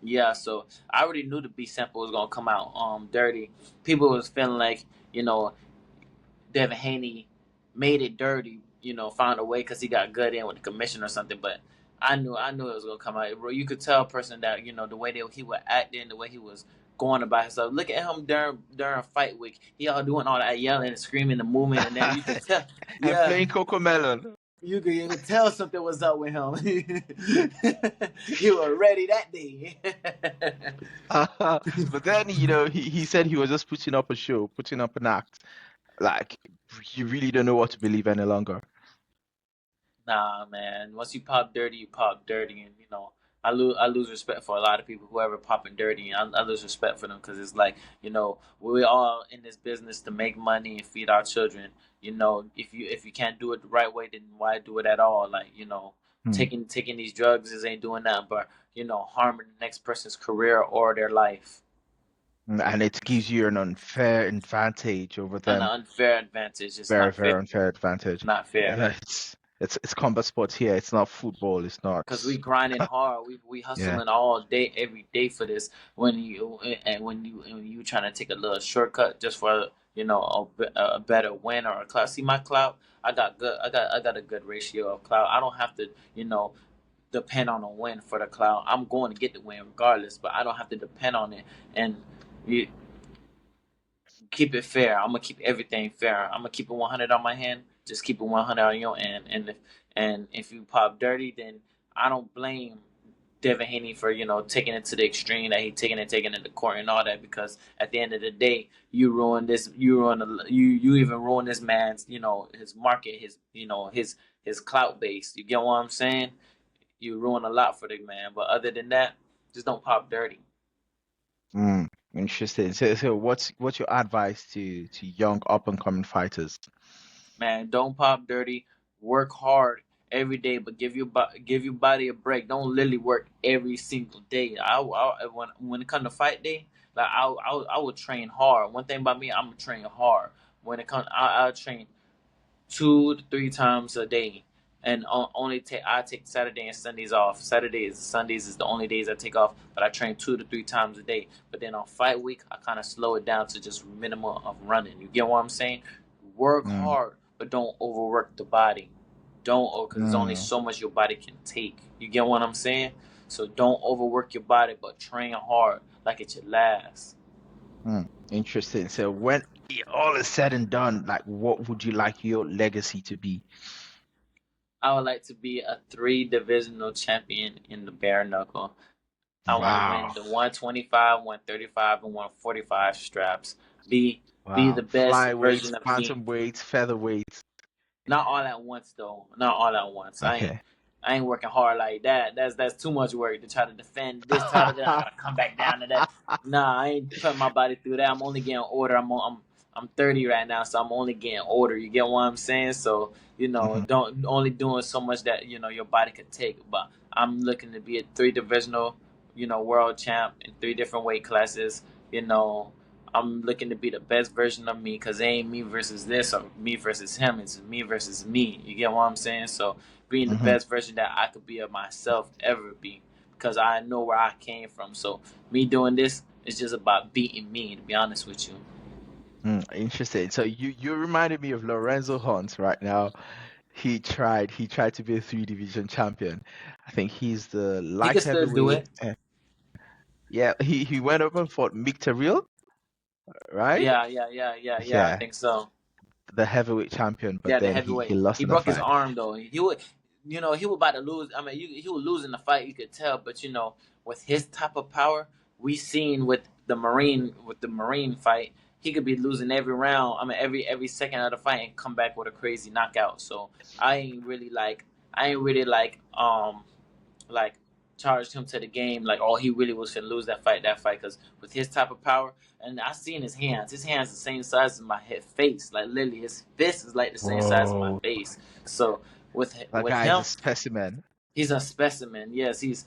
Yeah, so I already knew the B sample was gonna come out dirty. People was feeling like Devin Haney made it dirty, found a way because he got good in with the commission or something. But I knew it was gonna come out. Bro, you could tell a person that the way that he was acting, the way he was going about himself. Look at him during fight week. He all doing all that yelling and screaming, the movement, and then you could tell. And Yeah, playing Cocomelon. you could tell something was up with him. He was ready that day. But then, he said he was just putting up a show, putting up an act. Like, you really don't know what to believe any longer. Nah, man. Once you pop dirty, you pop dirty, and I lose respect for a lot of people who ever popping dirty, and I lose respect for them because it's like we're all in this business to make money and feed our children. If you can't do it the right way, then why do it at all? Like Hmm. taking these drugs is ain't doing nothing but harming the next person's career or their life. And it gives you an unfair advantage over An them. unfair advantage. It's Very, not fair. very unfair advantage. Not fair. Yeah, it's combat sports here. It's not football. It's not. Cause we grinding hard, we Yeah. hustling all day, every day for this. When you trying to take a little shortcut just for a better win or a clout. See my clout, I got a good ratio of clout. I don't have to depend on a win for the clout. I'm going to get the win regardless, but I don't have to depend on it. And you, keep it fair. I'm gonna keep everything fair. I'm gonna keep it 100 on my hand. Just keep it 100 on your end. And if you pop dirty, then I don't blame Devin Haney for taking it to the extreme that he taking it to court and all that. Because at the end of the day, you ruin this. You even ruin this man's his market, his clout base. You get what I'm saying? You ruin a lot for the man. But other than that, just don't pop dirty. Mm, interesting. So what's your advice to young up and coming fighters? Man, don't pop dirty. Work hard every day, but give your body a break. Don't literally work every single day. When it comes to fight day, like I will train hard. One thing about me, I'm gonna train hard. When it comes, I'll train 2 to 3 times a day, and I take Saturday and Sundays off. Sundays is the only days I take off, but I train 2 to 3 times a day. But then on fight week, I kind of slow it down to just minimum of running. You get what I'm saying? Work Mm, hard, but don't overwork the body. Don't, because there's only mm, so much your body can take. You get what I'm saying? So don't overwork your body, but train hard like it should last. interesting. So when all is said and done, like what would you like your legacy to be? I would like to be a 3 divisional champion in the bare knuckle. I want to win Wow. the 125, 135, and 145 straps. Be the Wow. best Flyweights, version of me. bantamweights, featherweights. Not all at once though. Not all at once. I ain't Okay. I ain't working hard like that. That's too much work to try to defend this title. Then I gotta come back down to that. Nah, I ain't putting my body through that. I'm only getting older. I'm 30 right now, so I'm only getting older. You get what I'm saying? So Mhm. don't only doing so much that your body could take. But I'm looking to be a 3 divisional, world champ in 3 different weight classes. You know, I'm looking to be the best version of me because it ain't me versus this or me versus him. It's me versus me. You get what I'm saying? So being the Mhm. best version that I could be of myself ever be because I know where I came from. So me doing this is just about beating me, to be honest with you. Interesting. So you reminded me of Lorenzo Hunt right now. He tried to be a three division champion. I think he's the He light could still do heavyweight. it. Yeah, he went over and fought Mictaril, right? Yeah. I Yeah, think so. the heavyweight champion, but Yeah, the then he heavyweight. lost He in the broke his fight. arm though. He was about to lose. I mean, he was losing the fight. You could tell, but with his type of power, we seen with the Marine fight, he could be losing every round. I mean, every second of the fight and come back with a crazy knockout. So I ain't really like charged him to the game like oh he really was gonna lose that fight because with his type of power and I seen his hands the same size as my head face like literally his fist is like the same size as my Whoa, face. So that with guy's a him specimen. he's a specimen. Yes, he's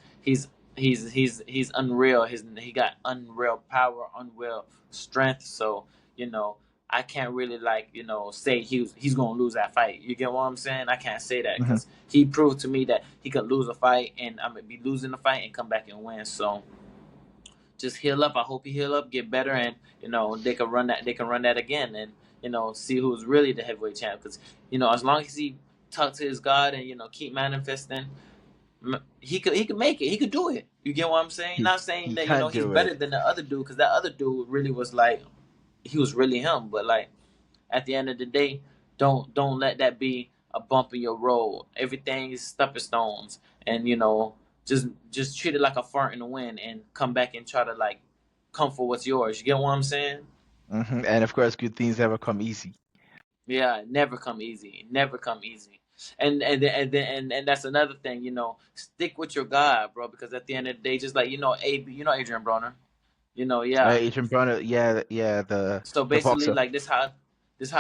unreal. He got unreal power, unreal strength. So you know, I can't really like say he's gonna lose that fight. You get what I'm saying? I can't say that Hmm. because he proved to me that he could lose a fight and I'm gonna be losing the fight and come back and win. So just heal up. I hope he heal up, get better, and they can run that. They can run that again, and see who's really the heavyweight champ. Because as long as he talk to his God and keep manifesting he could make it. He could do it. You get what I'm saying? He Not saying he that can't he's do better it. than the other dude because that other dude really was like he was really him. But like at the end of the day, don't let that be a bump in your road. Everything is stepping stones, and just treat it like a fart in the wind and come back and try to like come for what's yours. You get what I'm saying? And of course, good things never come easy. Yeah, never come easy. Never come easy. And that's another thing, stick with your God, bro, because at the end of the day, just like Adrian Broner, yeah. Adrian Broner, yeah, yeah, So the basically, boxer. like this how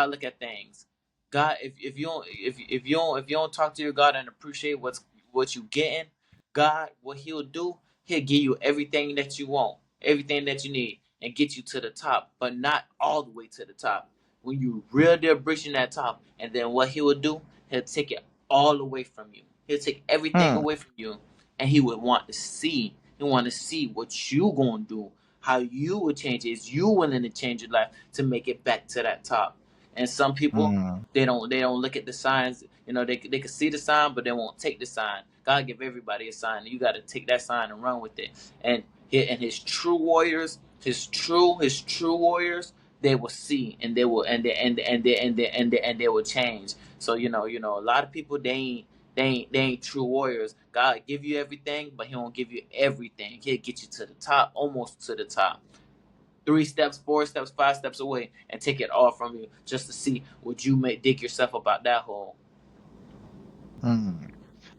I look at things. God, if you don't if you don't talk to your God and appreciate what you getting, God, what He'll do, He'll give you everything that you want, everything that you need, and get you to the top, but not all the way to the top. When you real there reaching that top, and then what He will do, He'll take it all away from you. He'll take everything Hmm. away from you, and He would want to see. He want to see what you gonna do how you would change it. Is you willing to change your life to make it back to that top? And some people Hmm. they don't look at the signs. They can see the sign, but they won't take the sign. God give everybody a sign, and you got to take that sign and run with it. And his true warriors, his true warriors, they will see, and they will, and they will change. So a lot of people they ain't true warriors. God give you everything, but He won't give you everything. He'll get you to the top, almost to the top. 3 steps, 4 steps, 5 steps away, and take it all from you, just to see would you make dig yourself about that hole. Hmm.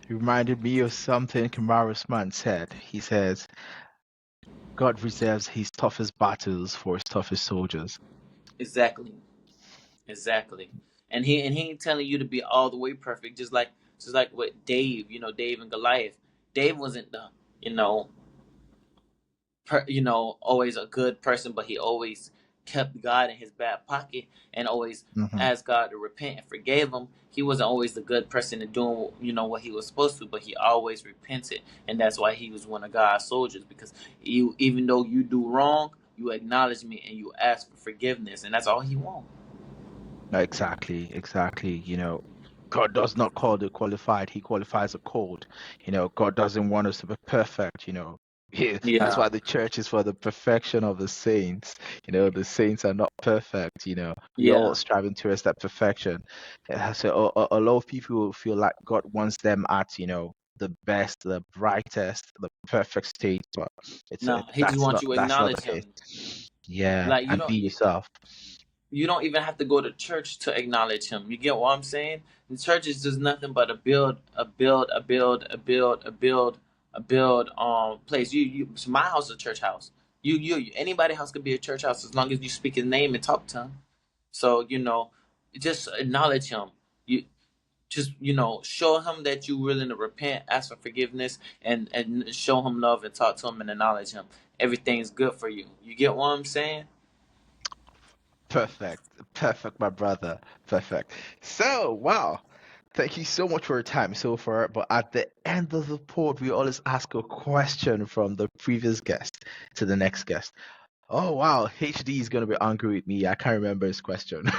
He reminded me of something Kamaru Usman said. He says, God reserves his toughest battles for his toughest soldiers. Exactly, exactly. And he ain't telling you to be all the way perfect, just like what Dave, Dave and Goliath. Dave wasn't the you know always a good person, but he always kept God in his back pocket and always Hmm. asked God to repent and forgave him. He wasn't always the good person in doing, what he was supposed to, but he always repented, and that's why he was one of God's soldiers. Because even though you do wrong, you acknowledge me and you ask for forgiveness, and that's all he wants. Exactly, exactly. God does not call the qualified, he qualifies a called. God doesn't want us to be perfect. That's Yeah, why the church is for the perfection of the saints. The saints are not perfect. We all yeah. striving towards that perfection. So a lot of people feel like God wants them at the best, the brightest, the perfect state, but No, he just that's wants not you to that's not the acknowledge case. him. Yeah, Like you and be don't. yourself. You don't even have to go to church to acknowledge him. You get what I'm saying? The church is just nothing but a build place. So my house is a church house. Anybody house could be a church house as long as you speak his name and talk to him. So just acknowledge him. You just show him that you're willing to repent, ask for forgiveness, and show him love and talk to him and acknowledge him. Everything's good for you. You get what I'm saying? Perfect. Perfect, my brother. Perfect. So, wow. Thank you so much for your time so far. But at the end of the pod, we always ask a question from the previous guest to the next guest. Oh, wow. HD is going to be angry with me. I can't remember his question.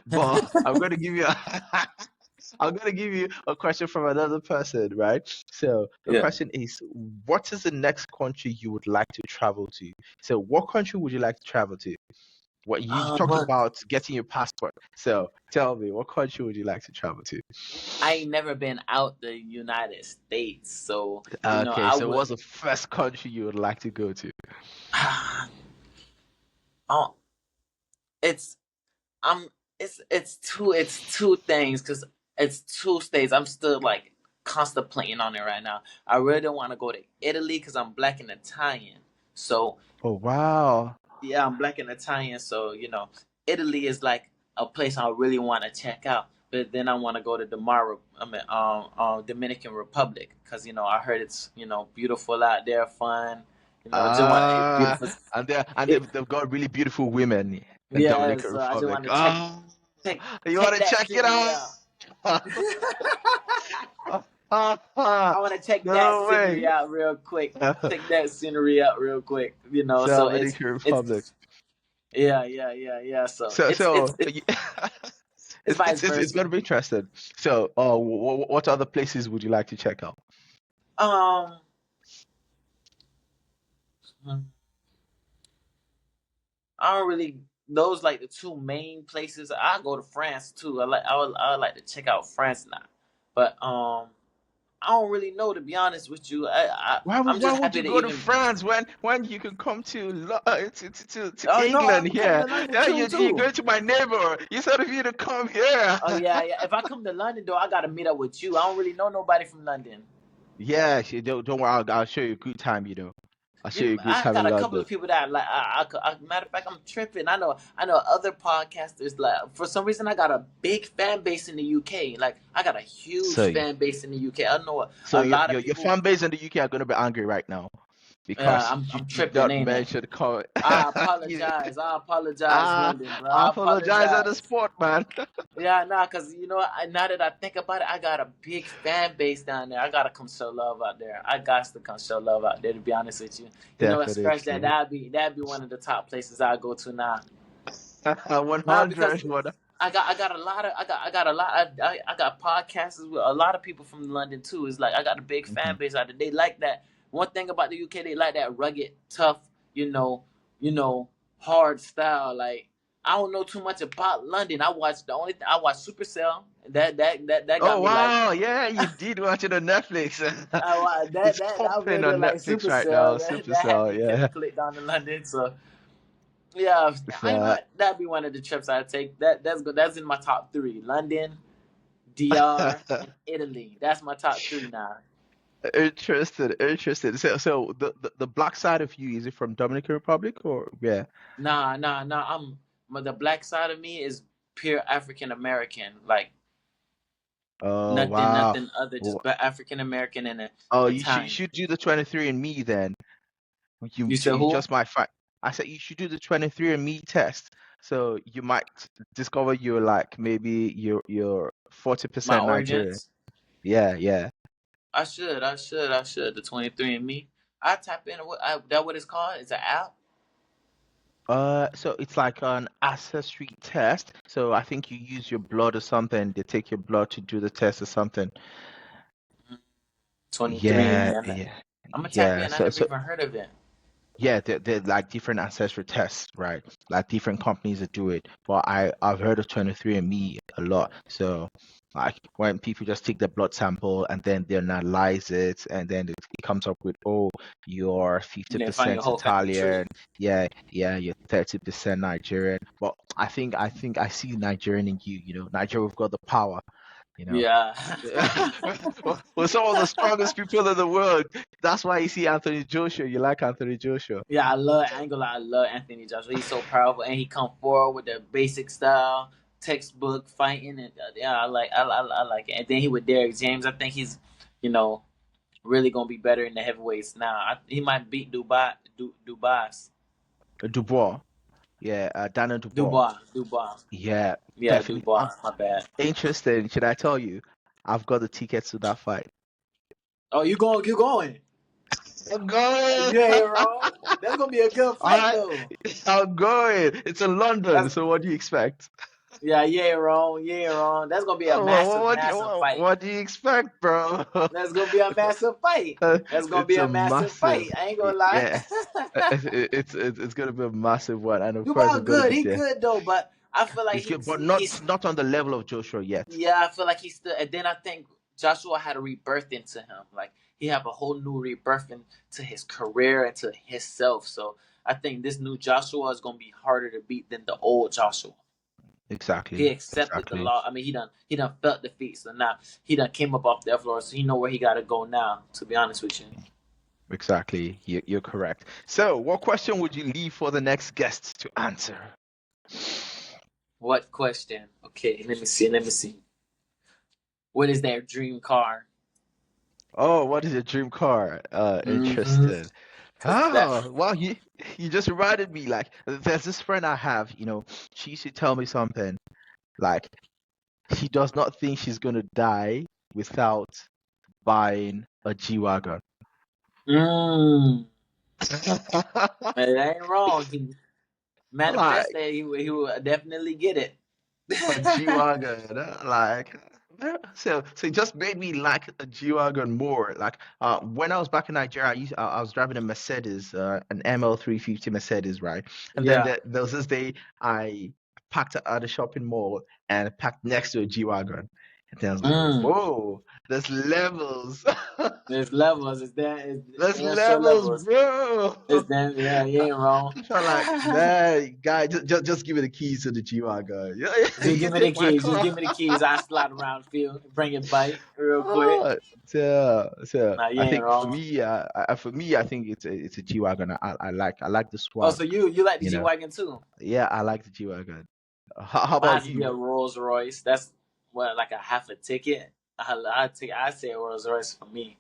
But I'm going to give you I'm going to give you a question from another person, right? So the Yeah. question is, what is the next country you would like to travel to? So what country would you like to travel to? What you talked What about getting your passport. So tell me, what country would you like to travel to? I ain't never been out the United States, so Okay, I so would. what's the first country you would like to go to? Oh, it's I'm it's two things because it's two states. I'm still like contemplating on it right now. I really don't want to go to Italy because I'm black and Italian. So Oh wow. yeah, I'm black and Italian. So Italy is like a place I really want to check out. But then I want to go to Dominican Republic because I heard it's beautiful out there, fun. Just want Uh beautiful. and It, they've got really beautiful women in yeah, Dominican so I just Republic. want to check Oh, take you want take to that check it scenery out. out? I want to check that No scenery way. out real quick. Take that scenery out real quick. So Dominican Republic. it's yeah, yeah, yeah, yeah. So So it's it's so it's, you- it's vice it's versa. gonna be interesting. So, what other places would you like to check out? Um, I don't really those like the two main places. I go to France too. I would like to check out France now, but I don't really know to be honest with you. I'm Why just would happy you to go to even. France when you can come to to Oh no, England I'm coming here? to London Yeah, you too. go to my neighbor. You said of you to come here. Oh yeah, yeah. If I come to London though, I gotta meet up with you. I don't really know nobody from London. Yeah, don't worry. I'll show you a good time. I'll show you a good I time got in a couple London. of people that like. Matter of fact, I'm tripping. I know other podcasters. Like for some reason, I got a big fan base in the UK. Like I got a huge So fan base in the UK. I know so a lot of your people. fan base in the UK are gonna be angry right now because you I'm did tripping, not ain't it? mention the comment. I You- apologize. I apologize, London, bro. I I apologize on the apologize. spot, man. Yeah, nah, cause now that I think about it, I got a big fan base down there. I gotta come show love out there. I got to come show love out there. To be honest with you, scratch that. Definitely. That'd be one of the top places I go to now. Because 100. I got a lot of I got a lot I got podcasts with a lot of people from London too. It's like I got a big fan Mhm. base out there. They like that. One thing about the UK, they like that rugged, tough, you know, hard style. Like I don't know too much about London. I watched Supercell. That got Oh me like wow, yeah, you did watch it on Netflix. that It's that I popping really on like Netflix right now, Supercell. That had Supercell, me yeah. click down to London. So yeah, I So, that'd be one of the trips I'd take. That's good. That's in my top three: London, DR, and Italy. That's my top three now. interested. So the black side of you, is it from Dominican Republic or yeah? Nah, nah, nah. The black side of me is pure African American. Like Oh nothing, wow. nothing other. Oh, Just African American and oh, you Italian. should do the 23 and me then. You said You who? just might find. I said you should do the 23 and me test. So you might discover you're like maybe you're My 40% Nigerian. origins. Yeah, yeah. I should. The 23 and Me. I type in what it's called. It's an app. So it's like an ancestry test. So I think you use your blood or something. They take your blood to do the test or something. 23 and Me. Yeah, yeah, I'm gonna tap yeah. in. I So never so even heard of it. yeah, they're like different ancestry tests, right? Like different companies that do it. But I've heard of 23andMe a lot. So like when people just take the blood sample and then they analyze it and then it comes up with, oh, you're And then find your 50% whole family tree. Italian. Yeah, you're 30% Nigerian. But I think I see Nigerian in you, Nigeria, we've got the power, you know. Yeah. We're some of the strongest people in the world. That's why you see Anthony Joshua. You like Anthony Joshua. Yeah, I ain't gonna lie, I love Anthony Joshua. He's so powerful, and he come forward with the basic style, textbook fighting, and yeah, I like it. And then he with Derek James. I think he's, you know, really gonna be better in the heavyweights now. He might beat Dubois, Dubois. Yeah, Daniel Dubois. Dubois. Yeah, Yeah, definitely. Dubois. My bad. Interesting. Should I tell you? I've got the tickets to that fight. Oh, you going? I'm going. You ain't wrong. That's gonna be a good fight I, though. I'm going. It's in London, That's so what do you expect? yeah, you ain't wrong. You ain't wrong. That's gonna be a Oh, massive, massive fight. what do you expect, bro? That's gonna be a massive fight. That's gonna be It's a a massive fight. massive, I ain't gonna lie. yeah. It's gonna be a massive one, and of course, Dubois I'm gonna good. be He there. good though, but I feel like He's good, but he's not on the level of Joshua yet. yeah. I feel like he's still. And then I think Joshua had a rebirth into him. Like he have a whole new rebirth into his career and to himself. So I think this new Joshua is gonna be harder to beat than the old Joshua. He Exactly. accepted the Exactly. law. I mean, he done felt defeat. So now he done came up off the floor. So he know where he got to go now. To be honest with you. Exactly. You're correct. So, what question would you leave for the next guest to answer? What question? Okay, let me see. Let me see. What is their dream car? Oh, what is your dream car? Mm-hmm. Interesting. Cause that. Oh, well, you just reminded me. Like, there's this friend I have. She used to tell me something. Like, she does not think she's gonna die without buying a G wagon. Mm. It ain't wrong. He Like, manifest that he will definitely get it. a G-Wagon. Like, so it just made me like a G-Wagon more. Like, when I was back in Nigeria, I was driving a Mercedes, an ML 350 Mercedes, right? And then Yeah. there was this day I parked at the shopping mall and parked next to a G-Wagon. And then I was like, Mm. whoa, there's levels. There's levels. It's damn. It's There's damn sure levels, levels. bro. It's damn. Yeah, you ain't wrong. I felt like, man, guy, just give me the keys to the G-Wagon. Just You give can me the take my keys. Just car. give me the keys. I slide around the field, bring it bite real quick. Oh, so Nah, you I ain't think for wrong. me, I think it's a G-Wagon. I like the Oh, swag, so you like the you G know. Wagon too? Yeah, I like the G-Wagon. How I about have to be you? a Rolls Royce. That's what like a half a ticket. I say a Rolls Royce for me.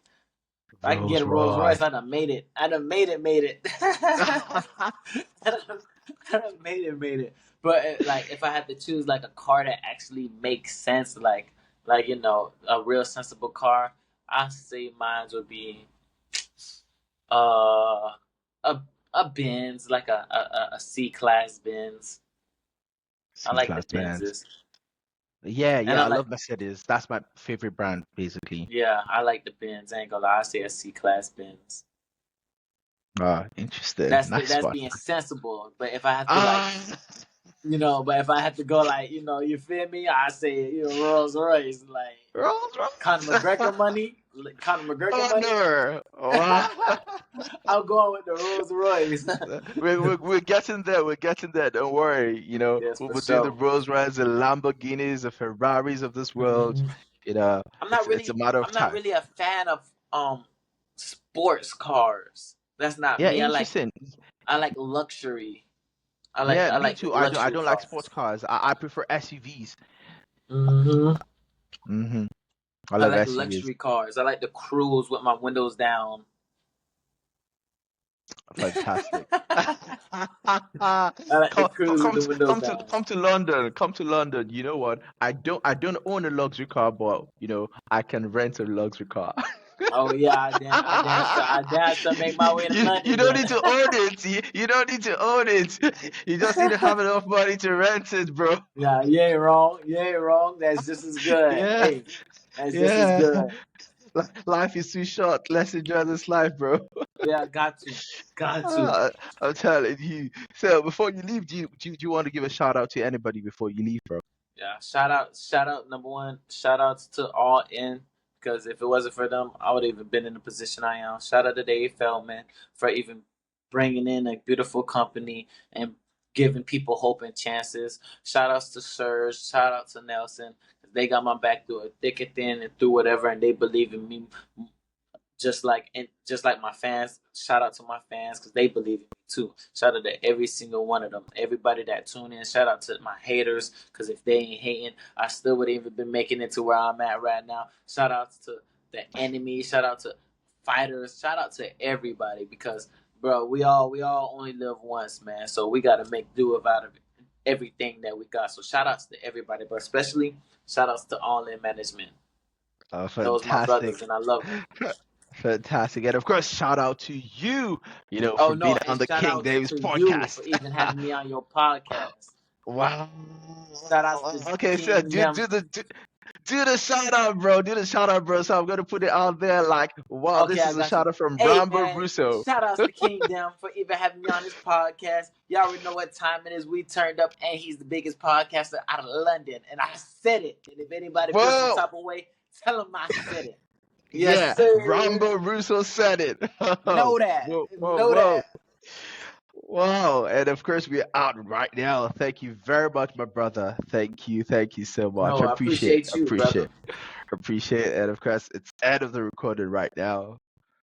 If I can get Rolls a Rolls Royce, Royce. I done made it. I done made it. I done made it. But like, if I had to choose like a car that actually makes sense, like a real sensible car, I say mine would be uh a a Benz, like a C class Benz. I like the C-class bands. Benzes, Yeah, and yeah, I I like love Mercedes. That's my favorite brand, basically. yeah, I like the Benz. I ain't gonna lie, I say a C class Benz. Interesting. That's Nice that's one. being sensible. But if I have to like, Ah, but if I have to go like, you feel me? I say Rolls Royce, like Rolls Conor Royce. McGregor money, Conor McGregor money. Thunder. Wow. I'm going with the Rolls Royce. We're getting there. We're getting there. Don't worry. Yes, We'll for be doing the sure. Rolls Royce, the Lamborghinis, the Ferraris of this world. hmm You know, I'm not it's a really, matter of I'm not time. really a fan of sports cars. That's not Yeah, me. interesting. I like luxury. Yeah, I me like too. I luxury don't like sports cars. cars. I prefer SUVs. hmm Hmm. I I love like SUVs. luxury cars. I like to cruise with my windows down. Fantastic. I like to Come, cruise with come the to windows come to down. come to London. Come to London. You know what? I don't own a luxury car, but I can rent a luxury car. Oh yeah, I dance to make my way to You London don't then. need to own it. You don't need to own it. You just need to have enough money to rent it, bro. Yeah, you ain't wrong. You ain't wrong. That's just as good. Yeah, Hey, that's just as yeah. good. Life is too short. Let's enjoy this life, bro. Yeah, got to. Ah, I'm telling you. So before you leave, do you want to give a shout out to anybody before you leave, bro? Yeah, shout out number one. Shout outs to all in because if it wasn't for them, I would have even been in the position I am. Shout out to Dave Feldman for even bringing in a beautiful company and giving people hope and chances. Shout outs to Serge. Shout out to Nelson. They got my back through a thick and thin and through whatever, and they believe in me just like my fans. Shout out to my fans because they believe in me too. Shout out to every single one of them, everybody that tune in. Shout out to my haters because if they ain't hating, I still would even been making it to where I'm at right now. Shout out to the enemy. Shout out to fighters. Shout out to everybody because bro, we all only live once, man. So we got to make do out of everything that we got. So shout outs to everybody, but especially shout outs to all in management. Those my brothers, Fantastic. and I love them. Fantastic. And of course, shout out to you, Oh for being no, on and the shout King outs Davis to you podcast. for even having me on your podcast. Wow. Shout outs to Okay, so King them. do the shout out, bro. Do the shout out, bro. So I'm gonna put it out there like, wow, Okay, this I is a got you. shout out from Hey Rambo man, Russo. shout outs to King them for even having me on his podcast. Y'all already know what time it is. We turned up and he's the biggest podcaster out of London. And I said it. And if anybody feels some Whoa. type of way, tell him I said it. Yes, Yeah, sir. Rambo Russo said it. Know that. Whoa, whoa, Know whoa. that. Wow. And of course, we're out right now. Thank you very much, my brother. Thank you. Thank you so much. No, I appreciate you, brother. Appreciate. And of course, it's end of the recording right now.